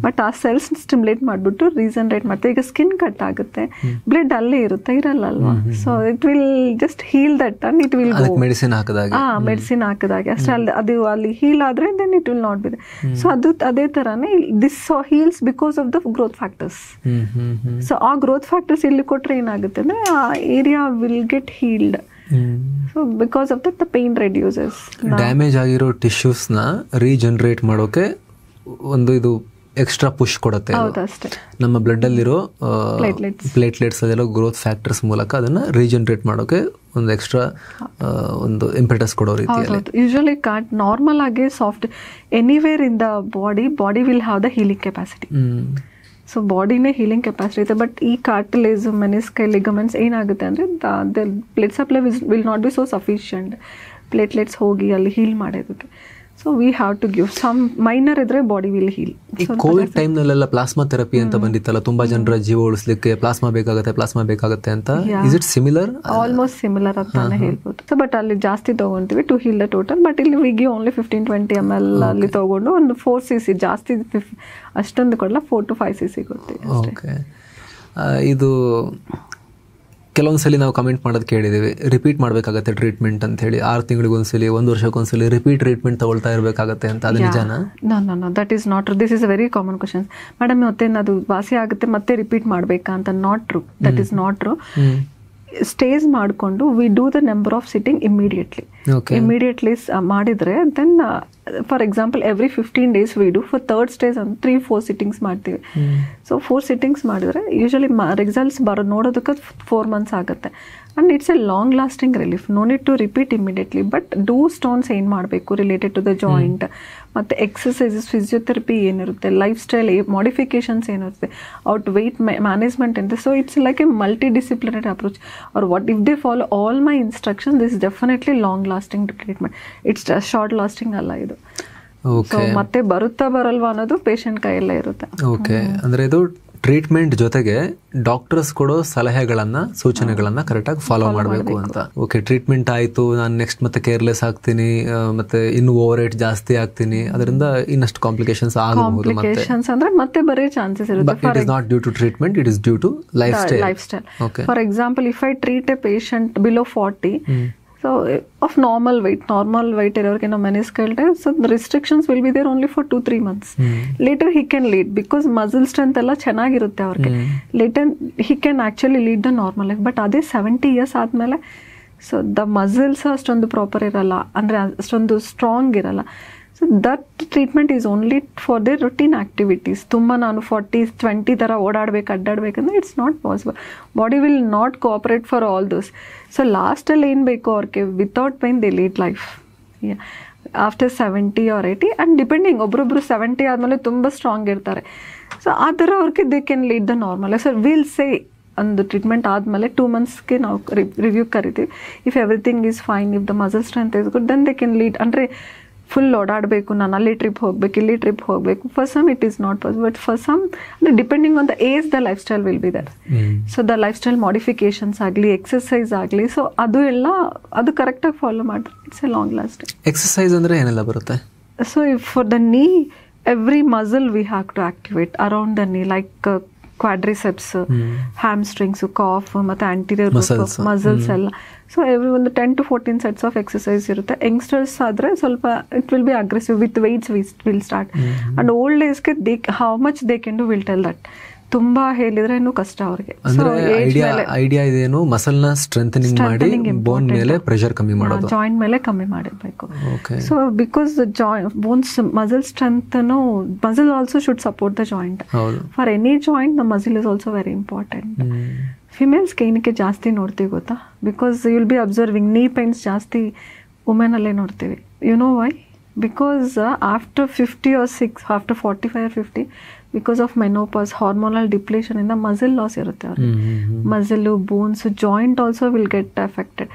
ಬಟ್ ಆ ಸೆಲ್ಸ್ ಸ್ಟಿಮ್ಯುಲೇಟ್ ಮಾಡಿಬಿಟ್ಟು ರೀಜನರೇಟ್ ಮಾಡ್ತಾರೆ. ಈಗ ಸ್ಕಿನ್ ಕಟ್ ಆಗುತ್ತೆ, ಬ್ಲಡ್ ಅಲ್ಲೇ ಇರುತ್ತೆ, ಇರಲ್ಲ ಅಲ್ವಾ. So it will just heal that and it will medicine ಹಾಕಿದಾಗ ಮೆಡಿಸಿನ್ ಹಾಕಿದಾಗೆ ಅಷ್ಟೇ. ಅದು ಅಲ್ಲಿ ಹೀಲ್ ಆದ್ರೆ then it will not be. So ಅದು ಅದೇ ತರಾನೇ this heals because of the growth factors. So ಆ ಗ್ರೋತ್ ಫ್ಯಾಕ್ಟರ್ಸ್ ಇಲ್ಲಿ ಕೊಟ್ರೆ ಏನಾಗುತ್ತೆ ಅಂದ್ರೆ ಆ area will get healed. So because of that the pain reduces. Damage ಆಗಿರೋ ಟಿಶ್ಯೂಸ್ ನ ರೀಜನರೇಟ್ ಮಾಡೋಕೆ ಒಂದು ಇದು ಎಕ್ಸ್ಟ್ರಾ ಪುಷ್ ಕೊಡುತ್ತೆ. ನಮ್ಮ ಬ್ಲಡ್ ಅಲ್ಲಿರೋ ಪ್ಲೇಟ್ಲೆಟ್ಸ್ ಅಲ್ಲಿರೋ ಗ್ರೋತ್ ಫ್ಯಾಕ್ಟರ್ಸ್ ಮೂಲಕ ಅದನ್ನ ರೀಜನರೇಟ್ ಮಾಡೋಕೆ ಒಂದು ಎಕ್ಸ್ಟ್ರಾ ಒಂದು ಇಂಪೆಟಸ್ ಕೊಡೋ ರೀತಿಯಲ್ಲಿ. ಯೂಶುವಲಿ ನಾರ್ಮಲ್ ಆಗಿ soft anywhere in the body will have the healing capacity. So ಬಾಡಿನೇ ಹೀಲಿಂಗ್ ಕೆಪಾಸಿಟಿ ಇದೆ. ಬಟ್ ಈ ಕಾರ್ಟಿಲೇಜ್, ಮೆನಿಸ್ಕೈ, ಲಿಗಮೆಂಟ್ಸ್ ಏನಾಗುತ್ತೆ ಅಂದರೆ the blood supply will not be so sufficient platelets ಹೋಗಿ ಅಲ್ಲಿ ಹೀಲ್ ಮಾಡೋದಕ್ಕೆ. So we have to give some minor ಇದ್ರೆ ಬಾಡಿ ವಿಲ್ ಹೀಲ್. ಈ ಕೋವಿಡ್ ಟೈಮ್ ನಲ್ಲೆಲ್ಲ ಪ್ಲಾಸ್ಮಾ ಥೆರಪಿ ಅಂತ ಬಂದಿತ್ತಲ್ಲ, ತುಂಬಾ ಜನರ ಜೀವ ಉಳಿಸ್ಲಿಕ್ಕೆ ಪ್ಲಾಸ್ಮಾ ಬೇಕಾಗುತ್ತೆ ಅಂತ. Is it similar? Almost similar ಅಂತಾನೆ ಹೇಳ್ಬೋದು. ಸೊ ಬಟ್ ಅಲ್ಲಿ ಜಾಸ್ತಿ ತಗೊಂತೀವಿ to heal the total. But ಇಲ್ಲಿ ವಿ ಗಿವ್ ಓನ್ಲಿ 15-20 ml ಅಲ್ಲಿ ತಗೊಂಡು ಒಂದು 4 cc, ಜಾಸ್ತಿ ಅಷ್ಟೊಂದು ಕೊಡಲ್ಲ, 4 to 5 cc ಕೊಡ್ತೀವಿ. ಓಕೆ. ಇದು ಕೆಲವೊಂದ್ಸಲಿ ನಾವು ಕಮೆಂಟ್ ಮಾಡೋದು ಕೇಳಿದ್ದೀವಿ, ರಿಪೀಟ್ ಮಾಡಬೇಕಾಗತ್ತೆ ಟ್ರೀಟ್ಮೆಂಟ್ ಅಂತ ಹೇಳಿ. 6 ತಿಂಗಳಿಗೊಂದ್ಸಲಿ, 1 ವರ್ಷಕ್ಕೊಂದ್ಸಲಿ ರಿಪೀಟ್ ಟ್ರೀಟ್ಮೆಂಟ್ ತಗೊಳ್ತಾ ಇರಬೇಕಾಗತ್ತೆ ಅಂತ. ಅದು ನಿಜಾನಾ? No, that is not true. This is a very common question. Madam ಅದು ವಾಸಿ ಆಗುತ್ತೆ ಮತ್ತೆ ರಿಪೀಟ್ ಮಾಡಬೇಕಾ ಅಂತ. Not true, that is not true. Stage ಮಾಡಿಕೊಂಡು we do the number of sitting immediately ಮಾಡಿದರೆ then for example every 15 days we do. For third stage ಅಂತ 3-4 ಸಿಟ್ಟಿಂಗ್ಸ್ ಮಾಡ್ತೀವಿ. ಸೊ 4 ಸಿಟ್ಟಿಂಗ್ಸ್ ಮಾಡಿದರೆ ಯೂಶಲಿ ರಿಸಲ್ಟ್ಸ್ ನೋಡೋದಕ್ಕೆ 4 months ಆಗುತ್ತೆ. And it's a long lasting relief. No need to repeat immediately. But do's don'ts ಏನು ಮಾಡಬೇಕು ರಿಲೇಟೆಡ್ ಟು ದ ಜಾಯಿಂಟ್, ಮತ್ತು ಎಕ್ಸಸೈಸಸ್, ಫಿಸಿಯೋಥೆರಪಿ ಏನಿರುತ್ತೆ, ಲೈಫ್ ಸ್ಟೈಲ್ ಮಾಡಿಫಿಕೇಶನ್ಸ್ ಏನಿರುತ್ತೆ, ಔಟ್ ವೆಯ್ಟ್ ಮ್ಯಾನೇಜ್ಮೆಂಟ್ ಅಂತ. So it's like a multi disciplinary approach. Or what if they follow all my instruction, this definitely long lasting treatment. It's short lasting ಅಲ್ಲ ಇದು. ಸೊ ಮತ್ತೆ ಬರುತ್ತಾ ಬರಲ್ವಾ ಅನ್ನೋದು ಪೇಷಂಟ್ ಕೈಯಲ್ಲೇ ಇರುತ್ತೆ. ಓಕೆ. ಅಂದ್ರೆ ಇದು ಟ್ರೀಟ್ಮೆಂಟ್ ಜೊತೆಗೆ ಡಾಕ್ಟರ್ಸ್ ಕೊಡೋ ಸಲಹೆಗಳನ್ನ, ಸೂಚನೆಗಳನ್ನ ಕರೆಕ್ಟಾಗಿ ಫಾಲೋ ಮಾಡಬೇಕು ಅಂತ. ಓಕೆ, ಟ್ರೀಟ್ಮೆಂಟ್ ಆಯ್ತು, ನಾನು ನೆಕ್ಸ್ಟ್ ಮತ್ತೆ ಕೇರ್ಲೆಸ್ ಆಗ್ತೀನಿ, ಮತ್ತೆ ಇನ್ನು ಓವರ್ ವೇಟ್ ಜಾಸ್ತಿ ಆಗ್ತೀನಿ, ಅದರಿಂದ ಇನ್ನಷ್ಟು ಕಾಂಪ್ಲಿಕೇಶನ್ಸ್ ಆಗಬಹುದು. ಅಂದ್ರೆ ಮತ್ತೆ ಬರೋ ಚಾನ್ಸಸ್ ಇರುತ್ತೆ. It is not due to treatment, it is due to life style. For example, if I treat a patient below 40, so of normal weight ಇರೋರಿಗೆ ನಾವು ಮೆನಿಸ್ಕೈಲ್ಟೆ, so restrictions will be there only for 2-3 months. Later he can lead because muscle strength ಎಲ್ಲ ಚೆನ್ನಾಗಿರುತ್ತೆ ಅವ್ರಿಗೆ. Later he can actually lead the normal life. But ಅದೇ 70 years ಆದಮೇಲೆ ಸೊ ದ ಮಸಲ್ಸ್ ಅಷ್ಟೊಂದು ಪ್ರಾಪರ್ ಇರಲ್ಲ, ಅಂದರೆ ಅಷ್ಟೊಂದು ಸ್ಟ್ರಾಂಗ್ ಇರಲ್ಲ. So that treatment is only for their routine activities. ತುಂಬ ನಾನು 40-20 ಥರ ಅಡ್ಡಾಡ್ಬೇಕಂದ್ರೆ it's not possible. Body will not cooperate for all those. So ಲಾಸ್ಟಲ್ಲಿ ಏನು ಬೇಕು ಅವ್ರಿಗೆ, without pain they lead life after 70 or 80. And depending, ಒಬ್ಬೊಬ್ರು 70 ಆದಮೇಲೆ ತುಂಬ ಸ್ಟ್ರಾಂಗ್ ಇರ್ತಾರೆ. ಸೊ ಆ ಥರ ಅವ್ರಿಗೆ they can lead the normal. So will say ಒಂದು ಟ್ರೀಟ್ಮೆಂಟ್ ಆದಮೇಲೆ 2 monthsಗೆ ನಾವು ರಿವ್ಯೂ ಕರಿತೀವಿ. If everything is fine, if the muscle strength is good, then they can lead. ಅಂದರೆ ಫುಲ್ ಓಡಾಡಬೇಕು, ನಾನು ಅಲ್ಲಿ ಟ್ರಿಪ್ ಹೋಗ್ಬೇಕು, ಇಲ್ಲಿ ಟ್ರಿಪ್ ಹೋಗಬೇಕು. For some it is not possible, but for some ಅಂದರೆ depending on the age the life style will be there. So the life style modifications ಆಗಲಿ, ಎಕ್ಸಸೈಸ್ ಆಗಲಿ, ಸೊ ಅದು ಕರೆಕ್ಟಾಗಿ ಫಾಲೋ ಮಾಡಿದ್ರೆ it's a long lasting. Exercise ಅಂದರೆ ಏನೆಲ್ಲ ಬರುತ್ತೆ? So for the knee, every muscle we have to activate around the knee, like quadriceps, hamstrings, calf, ಮತ್ತೆ anterior muscles ಎಲ್ಲ. ಸೊ every ಒಂದು 10 to 14 sets of exercise ಇರುತ್ತೆ. ಯಂಗ್ಸ್ಟರ್ಸ್ ಆದರೆ ಸ್ವಲ್ಪ it will be aggressive with weights will start. And old ageಗೆ how much they can do will tell that. ತುಂಬಾ ಹೇಳಿದ್ರೆ ಇನ್ನೂ ಕಷ್ಟ ಅವ್ರಿಗೆ. ಐಡಿಯಾ ಇದೇನು, ಮಸಲ್ನ ಸ್ಟ್ರೆಂಥನಿಂಗ್ ಮಾಡಿ ಬೋನ್ ಮೇಲೆ ಪ್ರೆಷರ್ ಕಮ್ಮಿ ಮಾಡೋದು, ಜಾಯಿಂಟ್ ಮೇಲೆ ಕಮ್ಮಿ ಮಾಡಬೇಕು. So because bones muscle strength muscle also should support the joint. For any joint the muscle is also very important. ಫಿಮೇಲ್ಸ್ಗೆ ಏನಕ್ಕೆ ಜಾಸ್ತಿ ನೋಡ್ತೀವಿ ಗೊತ್ತಾ? Because you will be observing knee pains ಜಾಸ್ತಿ ವುಮೆನ್ ಅಲ್ಲೇ ನೋಡ್ತೀವಿ. You know why? Because after 50 or 6, after 45 or 50, because of menopause, hormonal depletion in the muscle loss irutte avರಿಗೆ. Muscle, bones, joint also will get affected.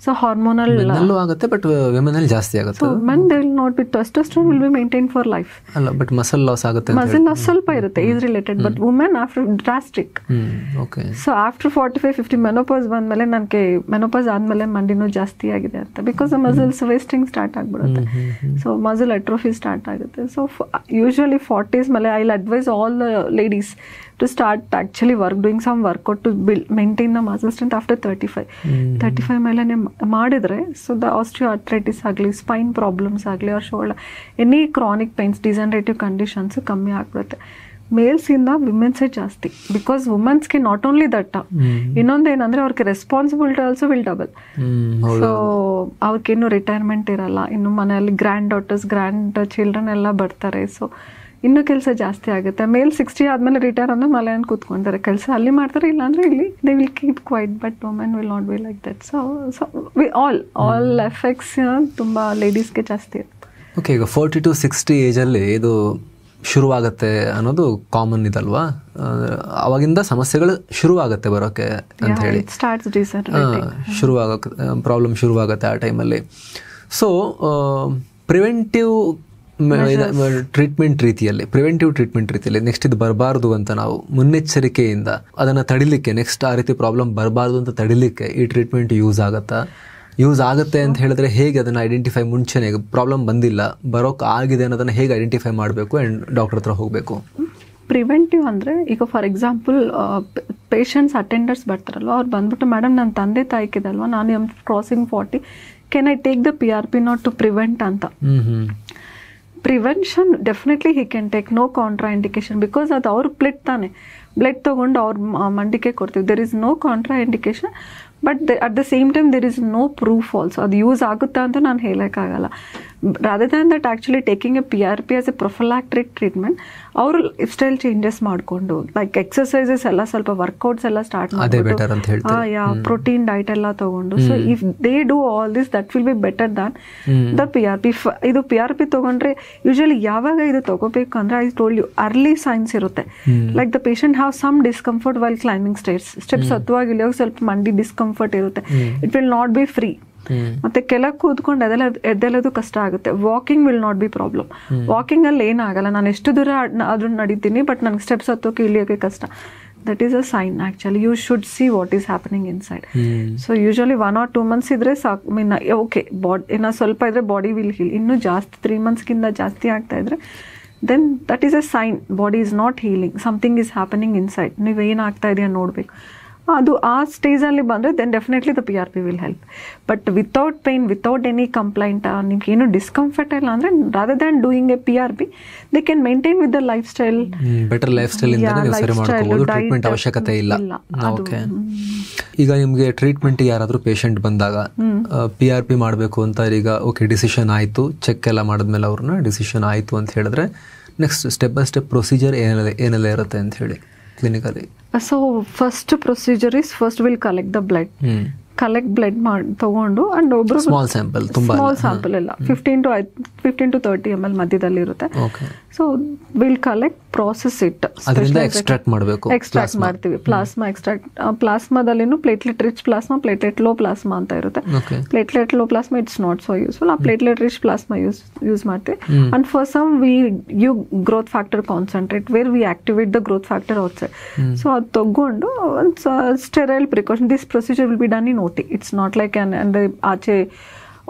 So hormonal ಮೆನ್ನಲ್ಲೂ ಆಗುತ್ತೆ, ಬಟ್ women ಅಲ್ಲಿ ಜಾಸ್ತಿ ಆಗುತ್ತೆ. So men they will not be, testosterone will be maintained for life. ಅಲ್ಲ, ಬಟ್ ಮಸಲ್ ಲಾಸ್ ಆಗುತ್ತೆ. ಮಸಲ್ ಲಾಸ್ ಸ್ವಲ್ಪ ಇರುತ್ತೆ, is related, but women after drastic. Okay. So after 45-50 menopause ಬಂದ್ಮೇಲೆ ನನಗೆ ಮೆನೋಪಾಸ್ ಆದ್ಮೇಲೆ ಮಂಡಿನೂ ಜಾಸ್ತಿ ಆಗಿದೆ ಅಂತ, because the muscles wasting start ಆಗ್ಬಿಡುತ್ತೆ. ಸೊ ಮಸಲ್ ಅಟ್ರೋಫಿ ಸ್ಟಾರ್ಟ್ ಆಗುತ್ತೆ. ಸೊ ಯೂಶುವಲಿ 40s ಮೇಲೆ I will advise all the ladies to start actually doing some workout to maintain the muscle strength after 35 ಮೇಲೆ ಮಾಡಿದ್ರೆ, ಸೊ ದ ಆಸ್ಟಿಯೋಆರ್ಥ್ರೈಟಿಸ್ ಆಗಲಿ, ಸ್ಪೈನ್ ಪ್ರಾಬ್ಲಮ್ಸ್ ಆಗಲಿ, ಅವ್ರ shoulder any chronic pains, degenerative conditions ಕಮ್ಮಿ ಆಗ್ಬಿಡುತ್ತೆ. ಮೇಲ್ಸಿಂದ ವಿಮೆನ್ಸೇ ಜಾಸ್ತಿ, ಬಿಕಾಸ್ ವುಮೆನ್ಸ್ಗೆ ನಾಟ್ ಓನ್ಲಿ ದಟ್, ಇನ್ನೊಂದೇನಂದ್ರೆ ಅವ್ರಿಗೆ responsibility also will double. So ಅವ್ರಿಗೇನು ರಿಟೈರ್ಮೆಂಟ್ ಇರಲ್ಲ, ಇನ್ನು ಮನೆಯಲ್ಲಿ ಗ್ರ್ಯಾಂಡ್ ಡಾಟರ್ಸ್, ಗ್ರ್ಯಾಂಡ್ ಚಿಲ್ಡ್ರನ್ ಎಲ್ಲ ಬರ್ತಾರೆ. ಸೊ ಇನ್ನೂ ಕೆಲಸ ಜಾಸ್ತಿ ಆಗುತ್ತೆ. ಮೇಲ್ 60 ಆದಮೇಲೆ ರಿಟೈರ್ ಅಂದ್ರೆ ಮಲೆ ಕೂತ್ಕೊಂತಾರೆ, ಕೆಲಸ ಅಲ್ಲಿ ಮಾಡ್ತಾರೆ, ಇಲ್ಲಾಂದ್ರೆ ಇಲ್ಲಿ they will keep quiet, but women will not be like that. So all effects ತುಂಬ ಲೇಡೀಸ್ಗೆ ಜಾಸ್ತಿ ಇರುತ್ತೆ. ಓಕೆ, ಈಗ 40 to 60 ಏಜಲ್ಲಿ ಇದು ಶುರುವಾಗತ್ತೆ ಅನ್ನೋದು ಕಾಮನ್ ಇದಲ್ವಾ? ಅವಾಗಿಂದ ಸಮಸ್ಯೆಗಳು ಶುರುವಾಗತ್ತೆ ಬರೋಕ್ಕೆ ಅಂತ ಹೇಳಿ, ಪ್ರಾಬ್ಲಮ್ ಶುರುವಾಗತ್ತೆ ಆ ಟೈಮಲ್ಲಿ. ಸೊ ಪ್ರಿವೆಂಟಿವ್ ಟ್ರೀಟ್ಮೆಂಟ್ ರೀತಿಯಲ್ಲಿ ನೆಕ್ಸ್ಟ್ ಇದು ಬರಬಾರ್ದು ಅಂತ ನಾವು ಮುನ್ನೆಚ್ಚರಿಕೆಯಿಂದ ಅದನ್ನು ತಡಿಲಿಕ್ಕೆ, ನೆಕ್ಸ್ಟ್ ಆ ರೀತಿ ಪ್ರಾಬ್ಲಮ್ ಬರಬಾರ್ದು ಅಂತ ತಡಿಲಿಕ್ಕೆ ಈ ಟ್ರೀಟ್ಮೆಂಟ್ ಯೂಸ್ ಆಗುತ್ತೆ ಅಂತ ಹೇಳಿದ್ರೆ ಹೇಗೆ ಅದನ್ನು ಐಡೆಂಟಿಫೈ, ಮುಂಚೆನೇ ಪ್ರಾಬ್ಲಮ್ ಬಂದಿಲ್ಲ, ಬರೋಕೆ ಆಗಿದೆ ಅನ್ನೋದನ್ನು ಹೇಗೆ ಐಡೆಂಟಿಫೈ ಮಾಡಬೇಕು ಆ್ಯಂಡ್ ಡಾಕ್ಟರ್ ಹತ್ರ ಹೋಗಬೇಕು? ಪ್ರಿವೆಂಟಿವ್ ಅಂದರೆ ಈಗ ಫಾರ್ ಎಕ್ಸಾಂಪಲ್ ಪೇಷಂಟ್ಸ್ ಅಟೆಂಡರ್ಸ್ ಬರ್ತಾರಲ್ವ, ಅವ್ರು ಬಂದ್ಬಿಟ್ಟು ಮೇಡಮ್ ನನ್ನ ತಂದೆ ತಾಯಿಕಿದಲ್ವ, ನಾನು crossing 40, can I take the PRP not to prevent ಅಂತ. Prevention definitely he can take, no contraindication, because ಅದು ಅವ್ರ ಬ್ಲಡ್ ತೊಗೊಂಡು ಅವ್ರ ಮಂಡಿಗೆ ಕೊಡ್ತೀವಿ. There is no contraindication, but at the same time there is no proof also. ಅದು ಯೂಸ್ ಆಗುತ್ತಾ ಅಂತ ನಾನು ಹೇಳೋಕ್ಕಾಗಲ್ಲ. Rather than that actually taking A PRP as A prophylactic treatment, ಅವರು ಲೈಫ್ ಸ್ಟೈಲ್ ಚೇಂಜಸ್ ಮಾಡಿಕೊಂಡು, ಲೈಕ್ ಎಕ್ಸಸೈಸಸ್ ಎಲ್ಲ, ಸ್ವಲ್ಪ ವರ್ಕೌಟ್ಸ್ ಎಲ್ಲ ಸ್ಟಾರ್ಟ್ ಮಾಡಿಬಿಟ್ಟು, ಪ್ರೋಟೀನ್ ಡೈಟ್ ಎಲ್ಲ ತೊಗೊಂಡು, so if they do all this that will be better than the PRP. ಇದು PRP ತೊಗೊಂಡ್ರೆ ಯೂಶಲಿ ಯಾವಾಗ ಇದು ತೊಗೋಬೇಕು ಅಂದರೆ, I told you early signs ಇರುತ್ತೆ. Like the patient have some discomfort while climbing steps ಹತ್ತುವಾಗ ಇಳಿಯೋವಾಗ ಸ್ವಲ್ಪ ಮಂಡಿ ಡಿಸ್ಕಂಫರ್ಟ್ ಇರುತ್ತೆ, it will not be free. ಮತ್ತೆ ಕೆಳಗೆ ಕೂತ್ಕೊಂಡು ಎದ್ದೆಲ್ಲದು ಕಷ್ಟ ಆಗುತ್ತೆ. Walking will not be problem. Walking ಅಲ್ಲಿ ಏನಾಗಲ್ಲ, ನಾನು ಎಷ್ಟು ದೂರ ಆದ್ರೂ ನಡೀತೀನಿ, ಬಟ್ ನನಗೆ ಸ್ಟೆಪ್ಸ್ ಹತ್ತೋಕೆ ಇಳಿಯೋಕೆ ಕಷ್ಟ. That is a sign actually. You should see what is happening inside. So usually 1 or 2 months ಇದ್ರೆ ಸಾಕು. ಓಕೆ, ಇನ್ನು ಸ್ವಲ್ಪ ಇದ್ರೆ ಬಾಡಿ ವಿಲ್ ಹೀಲ್. ಇನ್ನೂ ಜಾಸ್ತಿ 3 monthsಗಿಂತ ಜಾಸ್ತಿ ಆಗ್ತಾ ಇದ್ರೆ then that is a sign body is not healing, something is happening inside. ನೀವು ಏನಾಗ್ತಾ ಇದೆಯಾ ನೋಡಬೇಕು. ಅದು ಆ ಸ್ಟೇಜಲ್ಲಿ ಬಂದರೆ then definitely the PRP will help. But without pain, without any complaint, ನಿಮ್ಗೆ ಏನು ಡಿಸ್ಕಂಫರ್ಟ್ ಇಲ್ಲ ಅಂದರೆ, rather than doing a PRP they can maintain with the life style, better lifestyle ಇಂದ ಸರಿ ಮಾಡ್ಕೋಬಹುದು. ಟ್ರೀಟ್ಮೆಂಟ್ ಅವಶ್ಯಕತೆ ಇಲ್ಲ. ಓಕೆ, ಈಗ ನಿಮಗೆ ಟ್ರೀಟ್ಮೆಂಟ್ಗೆ ಯಾರಾದರೂ ಪೇಷಂಟ್ ಬಂದಾಗ PRP ಮಾಡಬೇಕು ಅಂತ ಈಗ ಓಕೆ ಡಿಸಿಷನ್ ಆಯಿತು, ಚೆಕ್ ಎಲ್ಲ ಮಾಡಿದ್ಮೇಲೆ ಅವ್ರನ್ನ ಡಿಸಿಷನ್ ಆಯಿತು ಅಂತ ಹೇಳಿದ್ರೆ next step by step procedure ಏನೆಲ್ಲ ಇರುತ್ತೆ ಅಂತ ಹೇಳಿ clinically? So first procedure is, first will collect the blood. Collect blood ತಗೊಂಡು, ಅಂಡ್ ಒಬ್ರು ಸ್ಮಾಲ್ ಸ್ಯಾಂಪಲ್ ಇಲ್ಲ, 15 to 30 ml ಮಧ್ಯದಲ್ಲಿ ಇರುತ್ತೆ. So will collect process it ಅದರಿಂದ ಎಕ್ಸ್ಟ್ರಾಕ್ಟ್ ಮಾಡಬೇಕು. ಎಕ್ಸ್ಟ್ರಾಕ್ಟ್ ಮಾಡ್ತೀವಿ. ಪ್ಲಾಸ್ಮಾ ಎಕ್ಸ್ಟ್ರಾಕ್ಟ್, ಪ್ಲಾಸ್ಮಾದಲ್ಲಿನೂ platelet rich plasma, platelet low plasma ಅಂತ ಇರುತ್ತೆ. Platelet low plasma it's not so useful. ಆ ಪ್ಲೇಟ್ಲೆಟ್ ರಿಚ್ ಪ್ಲಾಸ್ಮಾ ಯೂಸ್ ಮಾಡ್ತೀವಿ. And for some we you growth factor concentrate where we activate the growth factor outside. So ಅದು ತಗೊಂಡು ಒಂದು sterile precaution. This procedure will be done in OT. It's not like ಅಂದ್ರೆ ಆಚೆ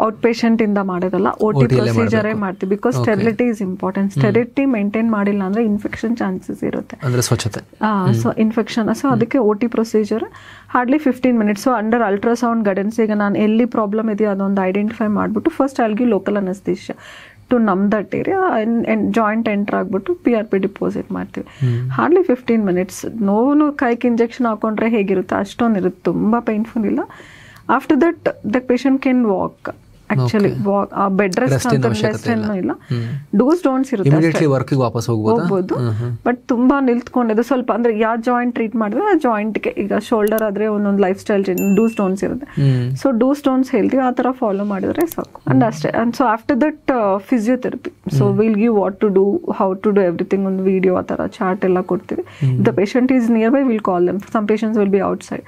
ಔಟ್ ಪೇಷಂಟ್ ಇಂದ ಮಾಡೋದಲ್ಲ, OT ಪ್ರೊಸೀಜರೇ ಮಾಡ್ತೀವಿ. Because sterility is important. Sterility maintain ಮಾಡಿಲ್ಲ ಅಂದ್ರೆ ಇನ್ಫೆಕ್ಷನ್ ಚಾನ್ಸಸ್ ಇರುತ್ತೆ, ಅಂದ್ರೆ ಸ್ವಚ್ಛತೆ. So infection. ಸೊ ಅದಕ್ಕೆ OT procedure hardly 15 minutes. So under ultrasound guidance ಈಗ ನಾನು ಎಲ್ಲಿ ಪ್ರಾಬ್ಲಮ್ ಇದೆಯೋ ಅದೊಂದು ಐಡೆಂಟಿಫೈ ಮಾಡಿಬಿಟ್ಟು ಫಸ್ಟ್ ಅಲ್ಗಿ ಲೋಕಲ್ ಅನಸ್ತೇಷಿಯಾ ಟು ನಮ್ ದಟ್ ಏರಿಯಾ, ಜಾಯಿಂಟ್ ಎಂಟರ್ ಆಗ್ಬಿಟ್ಟು PRP ಡಿಪಾಸಿಟ್ ಮಾಡ್ತೀವಿ. Hardly 15 minutes. ನೋವು ಕೈಗೆ ಇಂಜೆಕ್ಷನ್ ಹಾಕೊಂಡ್ರೆ ಹೇಗಿರುತ್ತೆ ಅಷ್ಟೊಂದು ಇರುತ್ತೆ, ತುಂಬ ಪೇನ್ಫುಲ್ ಇಲ್ಲ. After that the patient can walk. Actually bed rest ಅಂತ ರೆಸ್ಟ್ ಏನೂ ಇಲ್ಲ. ಡೂಸ್ ಡೋಂಟ್ಸ್ ಇರುತ್ತೆ, ವರ್ಕಿಗೆ ವಾಪಸ್ ಹೋಗ್ಬೋದು. ಬಟ್ ತುಂಬಾ ನಿಲ್ತ್ಕೊಂಡಿದೆ ಸ್ವಲ್ಪ ಅಂದ್ರೆ ಯಾವ ಜಾಯಿಂಟ್ ಟ್ರೀಟ್ ಮಾಡಿದ್ರೆ ಆ ಜಾಯಿಂಟ್ಗೆ, ಈಗ ಶೋಲ್ಡರ್ ಆದ್ರೆ ಒಂದೊಂದು lifestyle change, dos don'ts ಇರುತ್ತೆ. ಸೊ ಡೂಸ್ ಡೋಂಟ್ಸ್ ಹೇಳ್ತೀವಿ, ಆ ತರ ಫಾಲೋ ಮಾಡಿದ್ರೆ ಸಾಕು. ಅಂಡ್ ಅಷ್ಟೇ. And so after that physiotherapy. So will give what to do, how to do everything. ಒಂದು ವಿಡಿಯೋ ಆ ತರ ಚಾರ್ಟ್ ಎಲ್ಲ ಕೊಡ್ತೀವಿ. The patient is nearby, will call them. Some patients will be outside.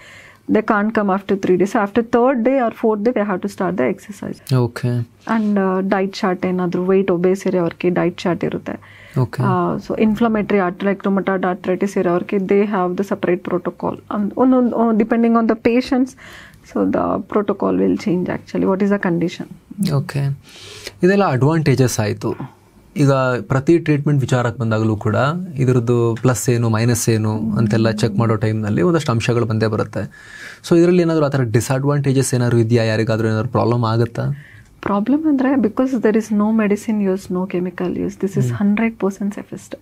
They can't come after 3 days. So after 3rd day or 4th day, they have to start the exercise. Okay. And diet chart ಏನಾದರೂ weight obese ಇರೋರಿಗೆ ಡೈಟ್ ಚಾರ್ಟ್ ಇರುತ್ತೆ. Okay. So inflammatory like rheumatoid arthritis ಇರೋರಿಗೆ they have the separate protocol. Depending on the patients, so the protocol will change actually. What is the condition? Okay. ಇದೆಲ್ಲ ಅಡ್ವಾಂಟೇಜಸ್ ಆಯಿತು. ಈಗ ಪ್ರತಿ ಟ್ರೀಟ್ಮೆಂಟ್ ವಿಚಾರಕ್ಕೆ ಬಂದಾಗಲೂ ಕೂಡ ಇದರದ್ದು ಪ್ಲಸ್ ಏನು ಮೈನಸ್ ಏನು ಅಂತೆಲ್ಲ ಚೆಕ್ ಮಾಡೋ ಟೈಮ್ನಲ್ಲಿ ಒಂದಷ್ಟು ಅಂಶಗಳು ಬಂದೇ ಬರುತ್ತೆ. ಸೊ ಇದರಲ್ಲಿ ಏನಾದರೂ ಆ ಥರ ಡಿಸ್ಅಡ್ವಾಂಟೇಜಸ್ ಏನಾದ್ರು ಇದೆಯಾ? ಯಾರಿಗಾದ್ರೂ ಏನಾದ್ರು ಪ್ರಾಬ್ಲಮ್ ಆಗುತ್ತಾ? ಪ್ರಾಬ್ಲಮ್ ಅಂದರೆ because there is no medicine use, no chemical use. This is 100% safest.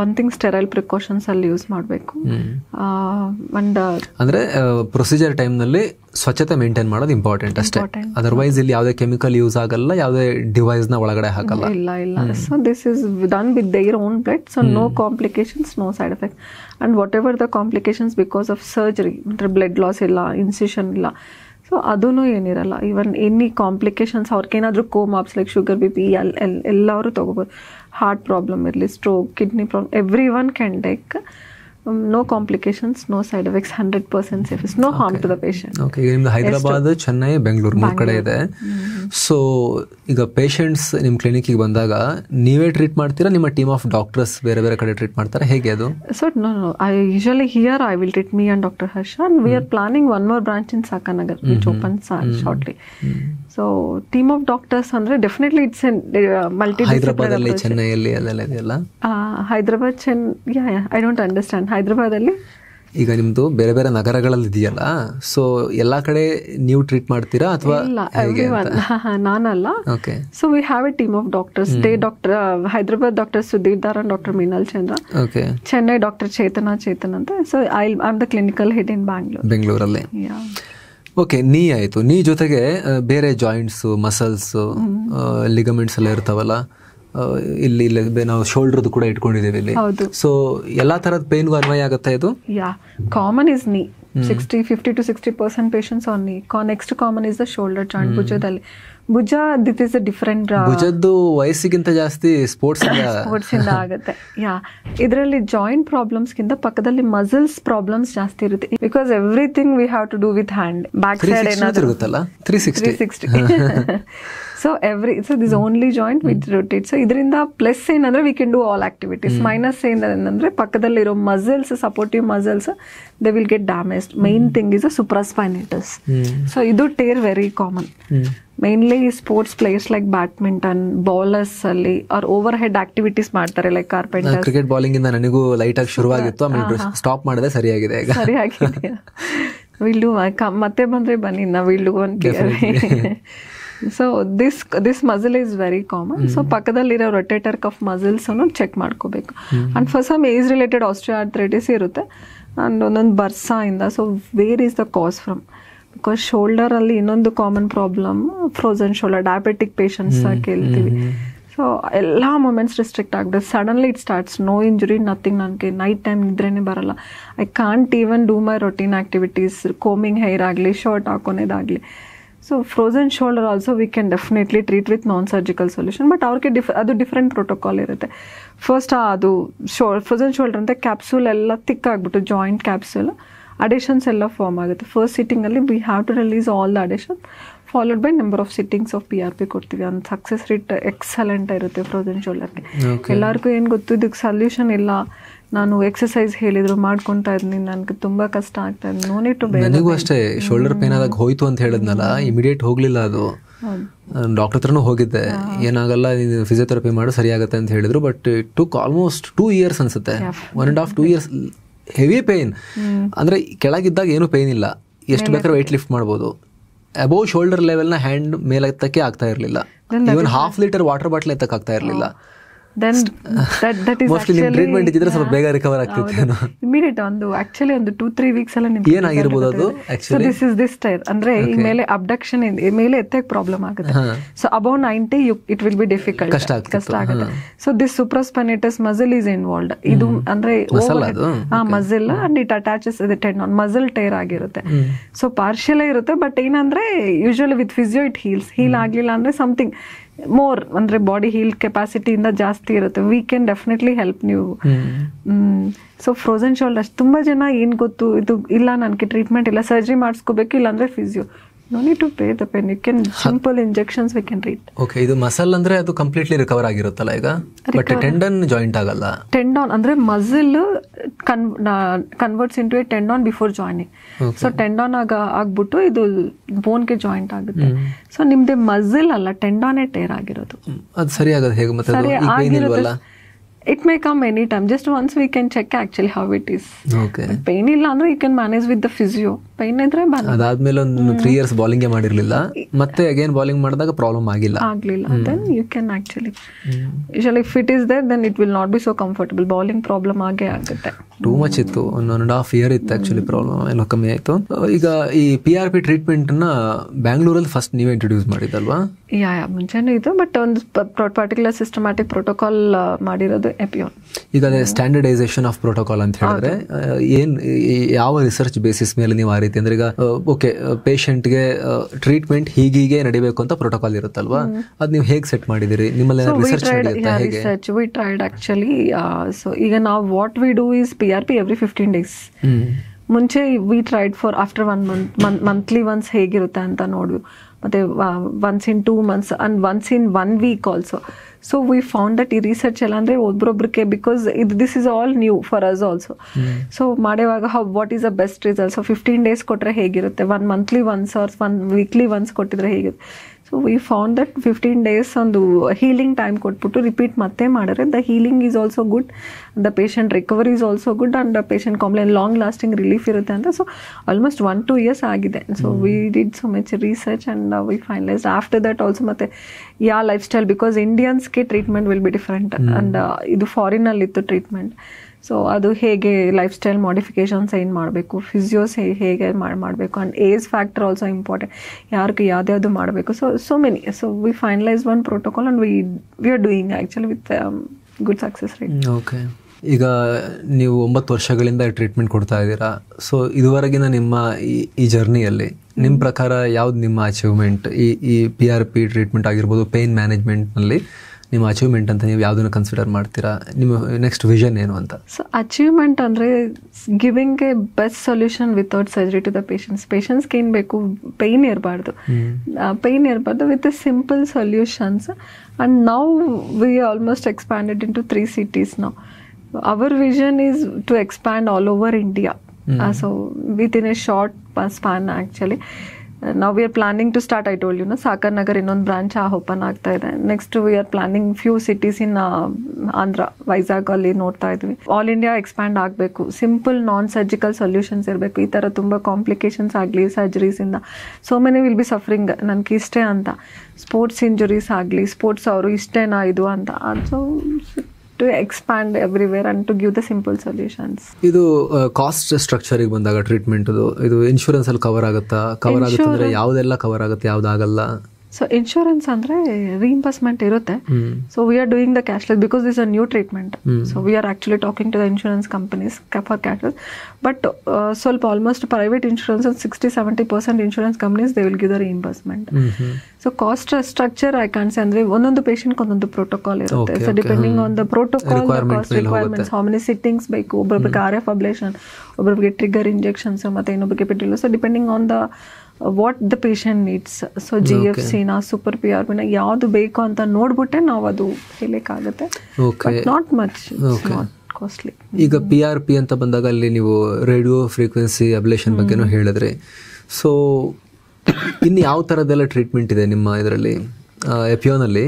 One thing sterile precautions ಅಲ್ಲಿ ಯೂಸ್ ಮಾಡಬೇಕು. ಅಂಡ್ ಅಂದರೆ ಪ್ರೊಸೀಜರ್ ಟೈಮ್ನಲ್ಲಿ ಸ್ವಚ್ಛತೆ ಮೇಂಟೈನ್ ಮಾಡೋದು ಇಂಪಾರ್ಟೆಂಟ್ ಅಷ್ಟೇ. ಅದರ್ವೈಸ್ ಇಲ್ಲಿ ಯಾವುದೇ ಕೆಮಿಕಲ್ ಯೂಸ್ ಆಗಲ್ಲ, ಯಾವುದೇ ಡಿವೈಸ್ನ ಒಳಗಡೆ ಹಾಕಲ್ಲ. ಇಲ್ಲ. So this is done with their own blood. So no complications, no side effects. And whatever the complications because of surgery ಅಂದರೆ ಬ್ಲಡ್ ಲಾಸ್ ಇಲ್ಲ, ಇನ್ಸಿಷನ್ ಇಲ್ಲ, ಸೊ ಅದೂ ಏನಿರಲ್ಲ. ಈವನ್ ಎನಿ ಕಾಂಪ್ಲಿಕೇಶನ್ಸ್ ಅವ್ರಿಗೇನಾದರೂ ಕೋಮಾಪ್ಸ್ ಲೈಕ್ ಶುಗರ್, BP ಎಲ್ಲರೂ ತೊಗೋಬೋದು. ಹಾರ್ಟ್ ಪ್ರಾಬ್ಲಮ್ ಇರಲಿ, stroke, kidney problem, everyone can take. No complications, no side effects, 100% safe, no harm to the patient. Okay. ಈಗ ನಿಮ್ದು ಹೈದರಾಬಾದ್, ಚೆನ್ನೈ, ಬೆಂಗಳೂರು 3 ಕಡೆ ಇದೆ. ಸೊ ಈಗ ಪೇಷಂಟ್ಸ್ ನಿಮ್ಮ ಕ್ಲಿನಿಕ್ಕಿಗೆ ಬಂದಾಗ ನೀವೇ ಟ್ರೀಟ್ ಮಾಡ್ತೀರಾ, ನಿಮ್ಮ ಟೀಮ್ ಆಫ್ ಡಾಕ್ಟರ್ಸ್ ಬೇರೆ ಬೇರೆ ಕಡೆ ಟ್ರೀಟ್ ಮಾಡ್ತಾರೆ, ಹೇಗೆ ಅದು? So no, I usually here I will treat me and doctor Harsha. And we are planning one more branch in Sakar Nagar which opens shortly. So team of doctors ಅಂದ್ರೆ ಡೆಫಿನೆಟ್ಲಿ ಇಟ್ಸ್ ಮಲ್ಟಿ. ಹೈದರಾಬಾದಲ್ಲಿ, ಚೆನ್ನೈಯಲ್ಲಿ ಅದೆಲ್ಲ ಇದೆಯಲ್ಲ? Hyderabad, I don't understand. ಹೈದರಾಬಾದಲ್ಲಿ ಈಗ ನಿಮ್ದು ಬೇರೆ ಬೇರೆ ನಗರಗಳಲ್ಲಿ ಇದೆಯಲ್ಲ, ಸೊ ಎಲ್ಲಾ ಕಡೆ ನೀವು ಟ್ರೀಟ್ ಮಾಡ್ತೀರಾ ಅಥವಾ ನಾನಲ್ಲ? Okay. So we have a team of doctors. Day doctor Hyderabad doctor Sudhir Dhar, doctor Meenal Chandra. Okay. Chennai doctor Chetan ಅಂತ. So I am the clinical head in ಬೆಂಗಳೂರಲ್ಲಿ. ಓಕೆ. ನೀ ಆಯಿತು. ನೀ ಜೊತೆಗೆ ಬೇರೆ ಜಾಯಿಂಟ್ಸು, ಮಸಲ್ಸು, ಲಿಗಮೆಂಟ್ಸ್ ಎಲ್ಲ ಇರ್ತಾವಲ್ಲ, ಇಲ್ಲಿ ನಾವು ಶೋಲ್ಡರ್ದು ಕೂಡ ಇಟ್ಕೊಂಡಿದ್ದೀವಿ ಇಲ್ಲಿ. ಸೊ ಎಲ್ಲಾ ತರದ ಪೇನ್ಗೂ ಅನ್ವಯ ಆಗುತ್ತೆ ಇದು? ಕಾಮನ್ ಇಸ್ ನೀ. 50 to 60% patients on knee. Next common is the shoulder joint, ಭುಜದಲ್ಲಿ. ಭುಜ ದಿಸ್ ಇಸ್ ಅ ಡಿಫರೆಂಟ್. ಭುಜದ್ದು ವಯಸ್ಸಿಗಿಂತ ಜಾಸ್ತಿ ಸ್ಪೋರ್ಟ್ಸ್ ಇಂದ ಆಗುತ್ತೆ. ಇದರಲ್ಲಿ ಜಾಯಿಂಟ್ ಪ್ರಾಬ್ಲಮ್ಸ್ ಗಿಂತ ಪಕ್ಕದಲ್ಲಿ ಮಸಲ್ಸ್ ಪ್ರಾಬ್ಲಮ್ಸ್ ಜಾಸ್ತಿ ಇರುತ್ತೆ. Because everything we have to do with hand. Back side ಏನಾದ್ರು 360. So this only joint with rotate. So ಇದರಿಂದ ಪ್ಲಸ್ ಏನಂದ್ರೆ we can do all activities. Minus ಏನಂದ್ರೆ ಪಕ್ಕದಲ್ಲಿರೋ muscles, supportive muscles, they will get damage. Main thing is a supraspinatus. So ಇದು tear very common. Mainly sports players like badminton, bowlers ಅಲ್ಲಿ ಅವ್ರ ಓವರ್ ಹೆಡ್ ಆಕ್ಟಿವಿಟೀಸ್ ಮಾಡ್ತಾರೆ ಲೈಕ್ ಕಾರ್ಪೆಂಟರ್. ಕ್ರಿಕೆಟ್ ಬಾಲಿಂಗ್ ಇಂದ ನನಗೂ ಲೈಟ್ ಆಗಿ ಶುರುವಾಗಿತ್ತು, ಆಮೇಲೆ ಸ್ಟಾಪ್ ಮಾಡಿದೆ, ಸರಿಯಾಗಿದೆ. ವಿಲ್ ಮತ್ತೆ ಬಂದ್ರೆ ಬನ್ನಿ, ನಾವು will one care. So this muscle is very common. So ಪಕ್ಕದಲ್ಲಿರೋ ರೊಟೇಟರ್ ಕಫ್ ಮಸಲ್ಸ್ ಚೆಕ್ ಮಾಡ್ಕೋಬೇಕು. And for some age related osteoarthritis ಇರುತ್ತೆ. ಅಂಡ್ ಒಂದೊಂದು ಬರ್ಸಾಯಿಂದ. So where is the cause from? Because shoulder ಅಲ್ಲಿ ಇನ್ನೊಂದು common problem frozen shoulder, diabetic patients ಕೇಳ್ತೀವಿ. ಸೊ ಎಲ್ಲ ಮೂಮೆಂಟ್ಸ್ ರಿಸ್ಟ್ರಿಕ್ಟ್ ಆಗ್ಬಿಡುತ್ತೆ. Suddenly it starts, no injury, nothing. ನನಗೆ ನೈಟ್ ಟೈಮ್ ನಿದ್ರೆನೇ ಬರಲ್ಲ. I can't even do my routine activities, coming hair ಆಗಲಿ, ಶರ್ಟ್ ಹಾಕೊನೇದಾಗಲಿ. So frozen shoulder also we can definitely treat with non surgical solution, but ಅವ್ರಿಗೆ ಅದು ಡಿಫ್ರೆಂಟ್ ಪ್ರೋಟೋಕಾಲ್ ಇರುತ್ತೆ. ಫಸ್ಟ್ ಅದು ಫ್ರೋಸನ್ ಶೋಲ್ಡರ್ ಅಂತ ಕ್ಯಾಪ್ಸೂಲ್ ಎಲ್ಲ ತಿಕ್ ಆಗಿಬಿಟ್ಟು ಜಾಯಿಂಟ್ ಕ್ಯಾಪ್ಸೂಲ್ ಅಡೇಷನ್ಸ್ ಎಲ್ಲ ಫಾರ್ಮ್ ಆಗುತ್ತೆ. ಫಸ್ಟ್ ಸಿಟ್ಟಿಂಗಲ್ಲಿ we have to release all the adhesion followed by number of sittings of PRP ಕೊಡ್ತೀವಿ. ಒಂದು ಸಕ್ಸಸ್ ರೇಟ್ ಎಕ್ಸಲೆಂಟ್ ಇರುತ್ತೆ ಫ್ರೋಸನ್ ಶೋಲ್ಡರ್ಗೆ. ಎಲ್ಲರಿಗೂ ಏನು ಗೊತ್ತು ಇದಕ್ಕೆ ಸೊಲ್ಯೂಷನ್ ಇಲ್ಲ, ನಾನು ಎಕ್ಸಸೈಸ್ ಹೇಳಿದ್ರು ಮಾಡ್ಕೊತಾ ಇದ್ದೀನಿ, ನನಗೆ ತುಂಬಾ ಕಷ್ಟ ಆಗ್ತಾ ಇದೆ, ನೋ ನೀಡ್ ಟು ಬೇರೆ. ನನಗೂ ಅಷ್ಟೇ ಶೋಲ್ಡರ್ ಪೇನ್ ಆದಾಗ ಹೋಯ್ತು ಅಂತ ಹೇಳಿದ್ನಲ್ಲ, ಇಮಿಡಿಯೇಟ್ ಹೋಗ್ಲಿಲ್ಲ. ಅದು ಡಾಕ್ಟರ್ ಹತ್ರನೂ ಹೋಗಿದ್ದೆ, ಏನಾಗಲ್ಲ ಫಿಸಿಯೋಥೆರಪಿ ಮಾಡು ಸರಿಯಾಗತ್ತೆ ಅಂತ ಹೇಳಿದ್ರು. But it took almost 2 years ಅನ್ಸುತ್ತೆ, 1.5-2 years ಹೆವಿ ಪೇನ್. ಅಂದ್ರೆ ಕೆಳಗಿದ್ದಾಗ ಏನು ಪೇನ್ ಇಲ್ಲ, ಎಷ್ಟು ಬೇಕಾದ್ರೆ ವೆಯ್ಟ್ ಲಿಫ್ಟ್ ಮಾಡ್ಬೋದು. ಅಬೋವ್ ಶೋಲ್ಡರ್ ಲೆವೆಲ್ನ ಹ್ಯಾಂಡ್ ಮೇಲೆ ಎತ್ತಕ್ಕೆ ಆಗ್ತಾ ಇರಲಿಲ್ಲ, ಇವನ್ 1/2 liter ವಾಟರ್ ಬಾಟ್ಲ್ ಎತ್ತಕ್ಕೆ ಆಗ್ತಾ ಇರಲಿಲ್ಲ. then that is ಮೋಸ್ಟ್ಲಿ ನಿಮ್ಮ ಟ್ರೀಟ್ಮೆಂಟ್ ಇದ್ದಿದ್ರೆ ಸ್ವಲ್ಪ ಬೇಗ ರಿಕವರ್ ಆಗ್ತಿತ್ತು. ಇಮಿಡಿಯೇಟ್ ಒಂದು 2-3 weeks ಎಲ್ಲ ನಿಮ್ಗೆ ಏನಾಗಿರ್ಬೋದು ಅದು actually. This is this tear ಅಂದ್ರೆ ಈ ಮೇಲೆ ಅಬ್ಡಕ್ಷನ್ ಮೇಲೆ ಎತ್ತಕ್ಕೆ ಪ್ರಾಬ್ಲಮ್ ಆಗುತ್ತೆ. So above 90 it will be difficult, ಕಷ್ಟ ಆಗುತ್ತೆ. So this supraspinatus muscle is involved. ಇದು ಅಂದ್ರೆ muscle and it attaches tendon, muscle tear ಆಗಿರುತ್ತೆ. ಸೊ ಪಾರ್ಷಿಯಲ್ ಇರುತ್ತೆ, ಬಟ್ ಏನಂದ್ರೆ usually with physio it heal ಆಗ್ಲಿಲ್ಲ ಅಂದ್ರೆ ಸಮಥಿಂಗ್ ಮೋರ್ ಅಂದ್ರೆ ಬಾಡಿ ಹೀಲ್ ಕೆಪಾಸಿಟಿಯಿಂದ ಜಾಸ್ತಿ ಇರುತ್ತೆ. ವಿ ಕ್ಯಾನ್ ಡೆಫಿನೆಟ್ಲಿ ಹೆಲ್ಪ್ ನೀವು. ಸೊ ಫ್ರೋಸನ್ ಶೋಲ್ಡರ್ಸ್ ತುಂಬಾ ಜನ ಏನ್ ಗೊತ್ತು, ಇದು ಇಲ್ಲ ನನಗೆ ಟ್ರೀಟ್ಮೆಂಟ್ ಇಲ್ಲ, ಸರ್ಜರಿ ಮಾಡಿಸ್ಕೋಬೇಕು, ಇಲ್ಲಾಂದ್ರೆ physio. No need to pay the pain. You can simple injections we can treat. Okay, ಇದು ಮಸಲ್ ಅಂದ್ರೆ ಅದು ಕಂಪ್ಲೀಟ್ಲಿ ರಿಕವರ್ ಆಗಿರುತ್ತಲ್ಲ ಈಗ, ಬಟ್ ಟೆಂಡನ್ ಜಾಯಿಂಟ್ ಆಗಲ್ಲ. ಟೆಂಡಾನ್ ಅಂದ್ರೆ muscle converts into A tendon before joining. So tendon ಆಗ್ಬಿಟ್ಟು ಇದು ಬೋನ್ಗೆ ಜಾಯಿಂಟ್ ಆಗುತ್ತೆ. ಸೊ ನಿಮ್ದೆ ಮಸಲ್ ಅಲ್ಲ, ಟೆಂಡಾನೇ ಟೇರ್ ಆಗಿರೋದು. ಅದು ಸರಿ ಆಗೋದು ಹೇಗೆ ಮತ್ತೆ? It may come anytime. Just once we can check actually how it is. Okay. Pain illa andre you can manage with the physio. Pain idre bana. ಅದಾದ್ಮೇಲೆ ಒಂದು 3 years bowling ಮಾಡಿರಲಿಲ್ಲ, ಮತ್ತೆ ಅಗೇನ್ bowling ಮಾಡಿದಾಗ ಪ್ರಾಬ್ಲಮ್ ಆಗಿಲ್ಲ. Then you can actually usually if it is there then it will not be so comfortable. Bowling problem ಆಗೇ ಆಗುತ್ತೆ. ಟೂ ಮಚ್ ಇತ್ತು, 1.5 year ಇತ್ತು ಆಕ್ಚುಲಿ ಪ್ರಾಬ್ಲಮ್, ಎಲ್ಲ ಕಮ್ಮಿ ಆಯ್ತು. ಈಗ ಈ PRP ಟ್ರೀಟ್ಮೆಂಟ್ ನ ಬ್ಯಾಂಗ್ಳೂರಲ್ಲಿ ಫಸ್ಟ್ ನೀವೇ ಇಂಟ್ರೊಡ್ಯೂಸ್ ಮಾಡಿದಲ್ವಾ? ಯಾ ಮುಂಚೆನೂ ಇದು, ಬಟ್ ಒಂದು ಪರ್ಟಿಕ್ಯುಲರ್ ಸಿಸ್ಟಮ್ಯಾಟಿಕ್ ಪ್ರೋಟೋಕಾಲ್ ಮಾಡಿರೋದು ಎಪಿಯೋನ್. ಈಗ ಅದೇ ಸ್ಟ್ಯಾಂಡರ್ಡೈಸೇಷನ್ ಆಫ್ ಪ್ರೋಟೋಕಾಲ್ ಅಂತ ಹೇಳಿದ್ರೆ ಏನ್, ಯಾವ ರಿಸರ್ಚ್ ಬೇಸಿಸ್ ಮೇಲೆ ನೀವು ಆ ರೀತಿ ಅಂದ್ರೆ ಈಗ ಓಕೆ ಪೇಷಂಟ್ಗೆ ಟ್ರೀಟ್ಮೆಂಟ್ ಹೀಗೀಗೆ ನಡಿಬೇಕು ಅಂತ ಪ್ರೋಟೋಕಾಲ್ ಇರುತ್ತಲ್ವಾ, ಅದ್ ನೀವು ಹೇಗೆ ಸೆಟ್ ಮಾಡಿದಿರಿ? ನಿಮ್ಮಲ್ಲಿ research we tried actually. So ಈಗ ನಾವು what we do is PRP every 15 days. ಮುಂಚೆ we tried for after 1 month monthly once ಹೇಗಿರುತ್ತೆ ಅಂತ ನೋಡ್ವಿ, ಮತ್ತೆ once in 2 months and once in 1 week also. So we found that ಈ ರಿಸರ್ಚ್ ಎಲ್ಲ ಅಂದರೆ ಒಬ್ರೊಬ್ರಿಗೆ, because this is all new for us also. So ಮಾಡುವಾಗ what is the best result? So 15 days ಕೊಟ್ಟರೆ ಹೇಗಿರುತ್ತೆ, 1 monthly once or 1 weekly once ಕೊಟ್ಟಿದ್ರೆ ಹೇಗಿರುತ್ತೆ? So we found that 15 days ಒಂದು ಹೀಲಿಂಗ್ ಟೈಮ್ ಕೊಟ್ಬಿಟ್ಟು ರಿಪೀಟ್ ಮತ್ತೆ ಮಾಡಿದ್ರೆ the healing is also good, the patient recovery is also good, and the patient complain long lasting relief ಇರುತ್ತೆ ಅಂತ. ಸೊ ಆಲ್ಮೋಸ್ಟ್ 1-2 years ಆಗಿದೆ. So we did so much research and we finalised after that also. ಮತ್ತೆ ಯಾ ಲೈಫ್ ಸ್ಟೈಲ್, ಬಿಕಾಸ್ ಇಂಡಿಯನ್ಸ್ಗೆ treatment will be different and ಇದು ಫಾರಿನಲ್ಲಿತ್ತು ಟ್ರೀಟ್ಮೆಂಟ್. ಸೊ ಅದು ಹೇಗೆ ಲೈಫ್ ಸ್ಟೈಲ್ ಮಾಡಿಫಿಕೇಶನ್ಸ್ ಏನು ಮಾಡಬೇಕು, ಫಿಸಿಯೋಸ್ ಹೇಗೆ ಮಾಡಬೇಕು, and age factor also important, ಯಾರಿಗೆ ಯಾವ್ದು ಮಾಡಬೇಕು. So many. So we finalise one protocol and we are doing actually with good success rate. Okay, ಈಗ ನೀವು 9 ವರ್ಷಗಳಿಂದ ಟ್ರೀಟ್ಮೆಂಟ್ ಕೊಡ್ತಾ ಇದ್ದೀರಾ. ಸೊ ಇದುವರೆಗಿನ ನಿಮ್ಮ ಈ ಜರ್ನಿಯಲ್ಲಿ ನಿಮ್ಮ ಪ್ರಕಾರ ಯಾವ್ದು ನಿಮ್ಮ ಅಚೀವ್ಮೆಂಟ್? ಈ PRP ಟ್ರೀಟ್ಮೆಂಟ್ ಆಗಿರ್ಬೋದು, ಪೇನ್ ಮ್ಯಾನೇಜ್ಮೆಂಟ್ನಲ್ಲಿ ನಿಮ್ಮ ಅಚೀವ್ಮೆಂಟ್ ಅಂತ ನೀವು ಯಾವುದನ್ನು ಕನ್ಸಿಡರ್ ಮಾಡ್ತೀರಾ? ನಿಮ್ಮ ನೆಕ್ಸ್ಟ್ ವಿಷನ್ ಏನು ಅಂತ? ಸೊ ಅಚೀವ್ಮೆಂಟ್ ಅಂದರೆ giving a best solution without surgery to the ಪೇಷಂಟ್ಸ್ಗೆ ಏನು ಬೇಕು, ಪೇಯ್ನ್ ಇರಬಾರ್ದು with a simple solutions. And now we almost expanded into 3 cities now. Our vision is to expand all over India. So within a short span actually. Now we are planning to start, I told you, Sakar Nagar ಇನ್ನೊಂದು ಬ್ರಾಂಚ್ ಓಪನ್ ಆಗ್ತಾ ಇದೆ. Next we are planning few cities in Andhra, Vizag ಅಲ್ಲಿ ನೋಡ್ತಾ ಇದ್ವಿ. ಆಲ್ ಇಂಡಿಯಾ ಎಕ್ಸ್ಪ್ಯಾಂಡ್ ಆಗಬೇಕು. ಸಿಂಪಲ್ ನಾನ್ ಸರ್ಜಿಕಲ್ ಸೊಲ್ಯೂಷನ್ಸ್ ಇರಬೇಕು. ಈ ಥರ ತುಂಬ ಕಾಂಪ್ಲಿಕೇಶನ್ಸ್ ಆಗಲಿ ಸರ್ಜರೀಸಿಂದ, so many will be suffering. ನನಗೆ ಇಷ್ಟೇ ಅಂತ ಸ್ಪೋರ್ಟ್ಸ್ ಇಂಜುರೀಸ್ ಆಗಲಿ, ಸ್ಪೋರ್ಟ್ಸ್ ಅವರು ಇಷ್ಟೇನಾ ಇದು ಅಂತ. So to expand everywhere and to give the simple solutions. ಇದು ಕಾಸ್ಟ್ ಸ್ಟ್ರಕ್ಚರಿಗೆ ಬಂದಾಗ ಟ್ರೀಟ್ಮೆಂಟ್ ಇದು ಇನ್ಶೂರೆನ್ಸ್ ಅಲ್ಲಿ ಕವರ್ ಆಗುತ್ತಾ? ಕವರ್ ಆಗುತ್ತೆ ಅಂದ್ರೆ ಯಾವುದೆಲ್ಲ ಕವರ್ ಆಗುತ್ತೆ, ಯಾವುದಾಗಲ್ಲ? ಸೊ ಇನ್ಶೂರೆನ್ಸ್ ಅಂದರೆ ರೀಇಂಬರ್ಸ್ಮೆಂಟ್ ಇರುತ್ತೆ. So we are doing the cashless because this a new treatment. So we are actually talking to the insurance companies for cashless. But ಸ್ವಲ್ಪ almost private insurance 60-70% insurance companies they will give the reimbursement. So cost structure I ಕಾನ್ಸೆ ಅಂದರೆ ಒಂದೊಂದು ಪೇಷಂಟ್ಗೆ ಒಂದೊಂದು ಪ್ರೋಟೋಕಾಲ್ ಇರುತ್ತೆ. So depending on the protocol, cost requirements, how many sittings ಬೇಕು, ಒಬ್ಬೊಬ್ಬರಿಗೆ RF ಅಬ್ಲೇಷನ್, ಒಬ್ಬೊಬ್ಬರಿಗೆ ಟ್ರಿಗರ್ ಇಂಜೆಕ್ಷನ್ಸ್, ಮತ್ತು ಇನ್ನೊಬ್ಬರಿಗೆ petrol. So depending on the what the patient needs. So GFCನ ಸೂಪರ್ PRPನ ಯಾವುದು ಬೇಕು ಅಂತ ನೋಡ್ಬಿಟ್ಟೆ ನಾವು ಅದು ಹೇಳಕ್ಕಾಗುತ್ತೆ. Not much, not costly. ಈಗ PRP ಅಂತ ಬಂದಾಗ ಅಲ್ಲಿ ನೀವು ರೇಡಿಯೋ ಫ್ರೀಕ್ವೆನ್ಸಿ ಅಬ್ಲೇಷನ್ ಬಗ್ಗೆನೂ ಹೇಳಿದ್ರಿ. ಸೊ ಇನ್ನು ಯಾವ ಥರದ್ದೆಲ್ಲ ಟ್ರೀಟ್ಮೆಂಟ್ ಇದೆ ನಿಮ್ಮ ಇದರಲ್ಲಿ ಎಪಿಯೋನಲ್ಲಿ?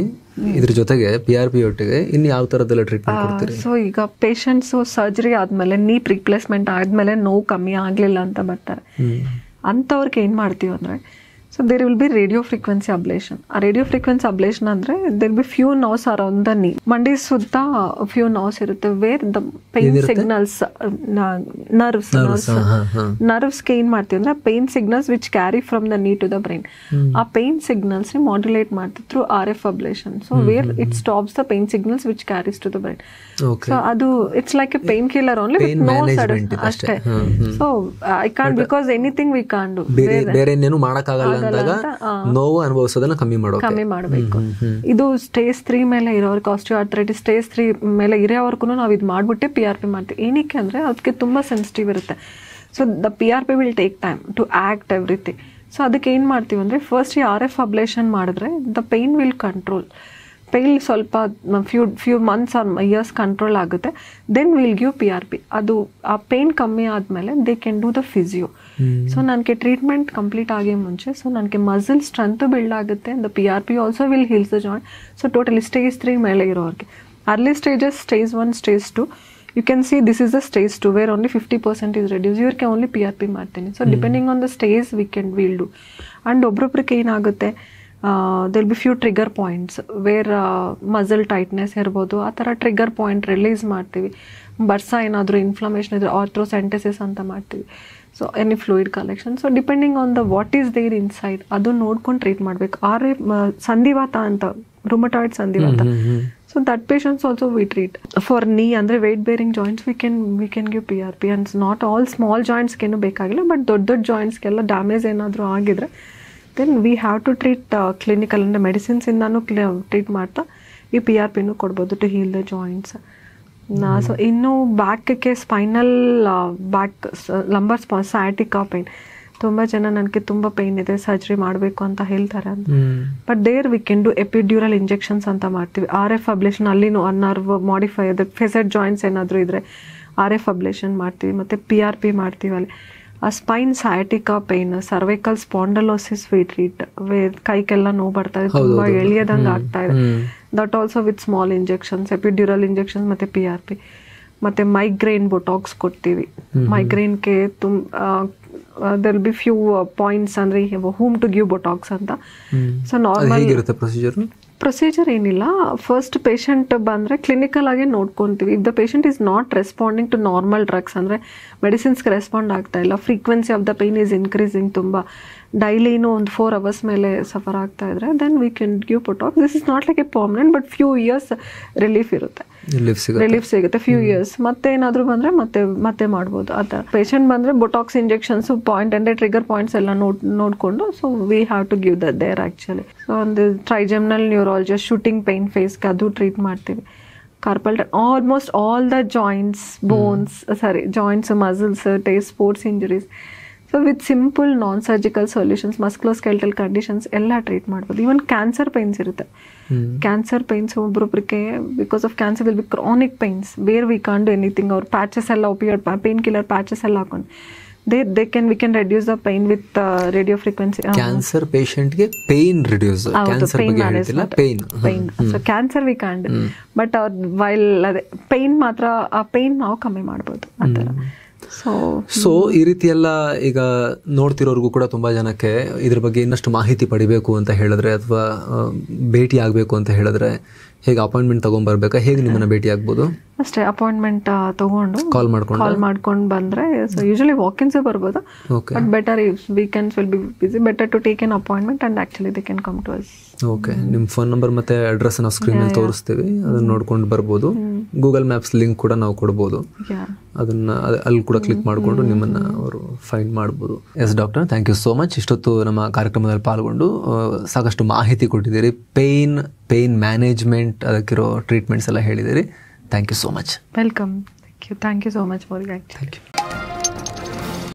ಇದ್ರ ಜೊತೆಗೆ PRP ಒಟ್ಟಿಗೆ ಇನ್ನು ಯಾವ ಥರದ್ದೆಲ್ಲ ಟ್ರೀಟ್ಮೆಂಟ್ ಕೊಡ್ತೀರಿ? ಸೊ ಈಗ ಪೇಷಂಟ್ಸು ಸರ್ಜರಿ ಆದಮೇಲೆ ನೀ ರಿಪ್ಲೇಸ್ಮೆಂಟ್ ಆದಮೇಲೆ ನೋವು ಕಮ್ಮಿ ಆಗಲಿಲ್ಲ ಅಂತ ಬರ್ತಾರೆ. ಅಂಥವ್ರಿಗೆ ಏನು ಮಾಡ್ತೀವಿ ಅಂದರೆ, so there will be radio frequency ablation. ಆ ರೇಡಿಯೋ ಫ್ರೀಕ್ವೆನ್ಸಿ ಅಬ್ಲೇಷನ್ ಅಂದರೆ there be few nerves around the knee. ಮಂಡಿ ಸುತ್ತ ಫ್ಯೂ ನರ್ವ್ಸ್ ಇರುತ್ತೆ ವೇರ್ ದ ಪೈನ್ ಸಿಗ್ನಲ್ಸ್, ನರ್ವ್ಸ್ಗೆ ಏನು ಮಾಡ್ತೀವಿ ಅಂದರೆ pain signals which carry from the knee to the brain. ಆ ಪೈನ್ ಸಿಗ್ನಲ್ಸ್ ಮಾಡ್ಯುಲೇಟ್ ಮಾಡ್ತೀವಿ through RF ablation. So where it stops the pain signals which carries to the brain. So ಅದು it's like A pain killer only with no sudden ಅಷ್ಟೇ. So I can't because anything we can't do. ಬೇರೆ ಏನು ಮಾಡೋಕ್ಕಾಗಲ್ಲ ಅಂದಾಗ ನೋವು ಅನುಭವಿಸೋದನ್ನ ಕಮ್ಮಿ ಮಾಡಬೇಕು. ಇದು ಸ್ಟೇಜ್ 3 ಮೇಲೆ ಇರೋರ್ಗೆ, ಆಸ್ಟಿಯೋಆರ್ಥರೈಟಿಸ್ ಸ್ಟೇಜ್ 3 ಮೇಲೆ ಇರೋವರೆಗೂ ನಾವು ಇದು ಮಾಡ್ಬಿಟ್ಟೆ PRP ಮಾಡ್ತೀವಿ. ಏನಕ್ಕೆ ಅಂದರೆ ಅದಕ್ಕೆ ತುಂಬ ಸೆನ್ಸಿಟಿವ್ ಇರುತ್ತೆ. So the PRP will take time to act everything. So ಅದಕ್ಕೆ ಏನು ಮಾಡ್ತೀವಿ ಅಂದರೆ ಫಸ್ಟ್ ಈ RF ಅಬ್ಲೇಷನ್ ಮಾಡಿದ್ರೆ the pain will control. Pain ಸ್ವಲ್ಪ few months or years control ಆಗುತ್ತೆ. Then will give PRP. ಅದು ಆ ಪೇನ್ ಕಮ್ಮಿ ಆದಮೇಲೆ they can do the physio. So ನನಗೆ ಟ್ರೀಟ್ಮೆಂಟ್ ಕಂಪ್ಲೀಟ್ ಆಗೇ ಮುಂಚೆ ಸೊ ನನಗೆ ಮಸಲ್ ಸ್ಟ್ರೆಂತ್ ಬಿಲ್ಡ್ ಆಗುತ್ತೆ. The PRP also will heals the joint. So totally stage 3 ಮೇಲೆ ಇರೋರಿಗೆ early stages stage 1, stage 2 you can see this is the stage 2 where only 50% is reduced. Iವ್ರಿಗೆ only PRP ಮಾಡ್ತೀನಿ. So depending on the stage we'll do. And ಒಬ್ರೊಬ್ರಿಗೆ ಏನಾಗುತ್ತೆ, there will be few trigger points where muscle tightness ಇರ್ಬೋದು. ಆ ಥರ ಟ್ರಿಗರ್ ಪಾಯಿಂಟ್ ರಿಲೀಸ್ ಮಾಡ್ತೀವಿ. ಬರ್ಸ ಏನಾದರೂ ಇನ್ಫ್ಲಮೇಷನ್ ಇದ್ರೆ ಆರ್ಥ್ರೋಸೆಂಟೆಸಿಸ್ ಅಂತ ಮಾಡ್ತೀವಿ. So any fluid collection. So depending on the what is there inside ಅದು ನೋಡ್ಕೊಂಡು ಟ್ರೀಟ್ ಮಾಡಬೇಕು. ಸಂಧಿವಾತ ಅಂತ, ರುಮಟಾಯ್ಡ್ ಸಂಧಿವಾತ. So that patients also we treat. For knee ಅಂದರೆ weight bearing joints we can give PRP. And not all small ಜಾಯಿಂಟ್ಸ್ಗೇನು ಬೇಕಾಗಿಲ್ಲ, ಬಟ್ ದೊಡ್ಡ ಜಾಯಿಂಟ್ಸ್ಗೆಲ್ಲ ಡ್ಯಾಮೇಜ್ ಏನಾದರೂ ಆಗಿದ್ರೆ then we have to treat clinical ಅಂದರೆ ಮೆಡಿಸಿನ್ಸಿಂದನೂ ಟ್ರೀಟ್ ಮಾಡ್ತಾ ಈ PRPನೂ ಕೊಡ್ಬೋದು to heal the joints. So ಇನ್ನು ಬ್ಯಾಕ್ಗೆ spinal back lumbar sciatica pain ತುಂಬ ಜನ ನನಗೆ ತುಂಬ ಪೈನ್ ಇದೆ ಸರ್ಜರಿ ಮಾಡಬೇಕು ಅಂತ ಹೇಳ್ತಾರೆ ಅಂತ. But there we can do epidural injections ಅಂತ ಮಾಡ್ತೀವಿ. RF ಅಬ್ಲೇಷನ್ ಅಲ್ಲಿನೂ ನರ್ವ್ ಮಾಡಿಫೈ ಅದು ಫೆಸೆಡ್ ಜಾಯಿಂಟ್ಸ್ ಏನಾದರೂ ಇದ್ದರೆ RF ಅಬ್ಲೇಷನ್ ಮಾಡ್ತೀವಿ. ಮತ್ತು PRP ಮಾಡ್ತೀವಿ ಅಲ್ಲಿ. ಆ spine sciatica pain, cervical spondylosis we treat. ಕೈಗೆಲ್ಲ ನೋವು ಬರ್ತಾ ಇದೆ, ತುಂಬ ಎಳೆಯದಂಗೆ ಆಗ್ತಾ ಇದೆ. That also with small injections, epidural injections ಮತ್ತು PRP. ಮತ್ತು ಮೈಗ್ರೇನ್ ಬೊಟಾಕ್ಸ್ ಕೊಡ್ತೀವಿ. ಮೈಗ್ರೇನ್ಗೆ there will be few points ಅಂದರೆ whom to give botox ಅಂತ. ಸೊ ನಾರ್ಮಲ್ ಪ್ರೊಸೀಜರ್ ಏನಿಲ್ಲ. ಫಸ್ಟ್ ಪೇಷಂಟ್ ಬಂದರೆ ಕ್ಲಿನಿಕಲ್ ಆಗಿ ನೋಡ್ಕೊತೀವಿ. If the patient is not responding to normal drugs ಅಂದರೆ ಮೆಡಿಸಿನ್ಸ್ಗೆ ರೆಸ್ಪಾಂಡ್ ಆಗ್ತಾ ಇಲ್ಲ, frequency of the pain is increasing, ತುಂಬ ಡೈಲಿನೂ ಒಂದು 4 hours ಮೇಲೆ ಸಫರ್ ಆಗ್ತಾ ಇದ್ರೆ then we can give botox. This is not like a permanent, but few years relief ಇರುತ್ತೆ, ರಿಲೀಫ್ ಸಿಗುತ್ತೆ ಫ್ಯೂ ಇಯರ್ಸ್. ಮತ್ತೆ ಏನಾದರೂ ಬಂದರೆ ಮತ್ತೆ ಮಾಡ್ಬೋದು. ಆ ಥರ ಪೇಷಂಟ್ ಬಂದರೆ ಬೊಟಾಕ್ಸ್ ಇಂಜೆಕ್ಷನ್ಸು ಪಾಯಿಂಟ್ ಅಂದರೆ ಟ್ರಿಗರ್ ಪಾಯಿಂಟ್ಸ್ ಎಲ್ಲ ನೋಡಿಕೊಂಡು so we have to give that there actually. So ಒಂದು ಟ್ರೈಜೆಮಿನಲ್ ನ್ಯೂರಾಲಜಿಸ್ಟ್ ಶೂಟಿಂಗ್ ಪೈನ್ ಫೇಸ್ಗೆ ಅದು ಟ್ರೀಟ್ ಮಾಡ್ತೀವಿ. Carpal almost all the joints, joints, muscles, taste, sports injuries. So with simple non surgical solutions, musculoskeletal conditions ಎಲ್ಲ ಟ್ರೀಟ್ ಮಾಡ್ಬೋದು. ಈವನ್ ಕ್ಯಾನ್ಸರ್ ಪೈನ್ಸ್ ಇರುತ್ತೆ. ಕ್ಯಾನ್ಸರ್ ಪೈನ್ಸ್ ಒಬ್ಬೊಬ್ರಿಗೆ because of cancer will be chronic pains where we can't do anything. ಅವ್ರು ಪ್ಯಾಚಸ್ ಎಲ್ಲ ಒಪಿಯಾಯ್ಡ್ ಪೇನ್ ಕಿಲ್ಲರ್ ಪ್ಯಾಚಸ್ ಎಲ್ಲ ಹಾಕೊಂಡು we can reduce the pain with radio frequency. Cancer patient ge pain reduce. Cancer ಬಗ್ಗೆ ಹೇಳ್ತಿಲ್ಲ, pain. So cancer we can't do. But while pain ಮಾತ್ರ ಆ pain ನಾವು ಕಮ್ಮಿ ಮಾಡ್ಬೋದು ಆ ಥರ. ಸೊ ಈ ರೀತಿ ಎಲ್ಲ ಈಗ ನೋಡ್ತಿರೋರ್ಗೂ ಕೂಡ ತುಂಬಾ ಜನಕ್ಕೆ ಇದ್ರ ಬಗ್ಗೆ ಇನ್ನಷ್ಟು ಮಾಹಿತಿ ಪಡಿಬೇಕು ಅಂತ ಹೇಳಿದ್ರೆ ಅಥವಾ ಭೇಟಿ ಆಗಬೇಕು ಅಂತ ಹೇಳಿದ್ರೆ ಹೇಗೆ ಅಪಾಯಿಂಟ್ಮೆಂಟ್ ತಗೊಂಡ್ಬರ್ಬೇಕಾ, ಹೇಗೆ ನಿಮ್ಮನ್ನ ಭೇಟಿ ಆಗ್ಬೋದು? ಅಷ್ಟೇ, ಅಪಾಯಿಂಟ್ಮೆಂಟ್ ತಗೊಂಡು ಕಾಲ್ ಮಾಡ್ಕೊಂಡು ಬಂದ್ರೆ, ಸೊ ಯೂಶಲಿ ವಾಕಿನ್ಸ್ ಬರ್ಬೋದು, but better if weekends will be busy, better to take an appointment and actually they can come to us. Okay, ನಿಮ್ಮ ಫೋನ್ ನಂಬರ್ ಮತ್ತೆ ಅಡ್ರೆಸ್ ನಾವು ಸ್ಕ್ರೀನ್ ಅಲ್ಲಿ ತೋರಿಸ್ತೀವಿ, ಅದನ್ನ ನೋಡ್ಕೊಂಡು ಬರ್ಬೋದು. ಗೂಗಲ್ ಮ್ಯಾಪ್ಸ್ ಲಿಂಕ್ ಕೂಡ ನಾವು ಕೊಡ್ಬೋದು, ಅದನ್ನ ಅಲ್ಲಿ ಕೂಡ ಕ್ಲಿಕ್ ಮಾಡಿಕೊಂಡು ನಿಮ್ಮನ್ನ ಅವರು ಫೈಂಡ್ ಮಾಡ್ಬೋದು. Yes doctor, thank you so much. ಇಷ್ಟೊತ್ತು ನಮ್ಮ ಕಾರ್ಯಕ್ರಮದಲ್ಲಿ ಪಾಲ್ಗೊಂಡು ಸಾಕಷ್ಟು ಮಾಹಿತಿ ಕೊಟ್ಟಿದ್ದೀರಿ. ಪೇನ್ ಮ್ಯಾನೇಜ್ಮೆಂಟ್, ಅದಕ್ಕಿರೋ ಟ್ರೀಟ್ಮೆಂಟ್ಸ್ ಎಲ್ಲ ಹೇಳಿದ್ದೀರಿ. Thank you so much. Welcome. Thank you so much for guide. Thank you.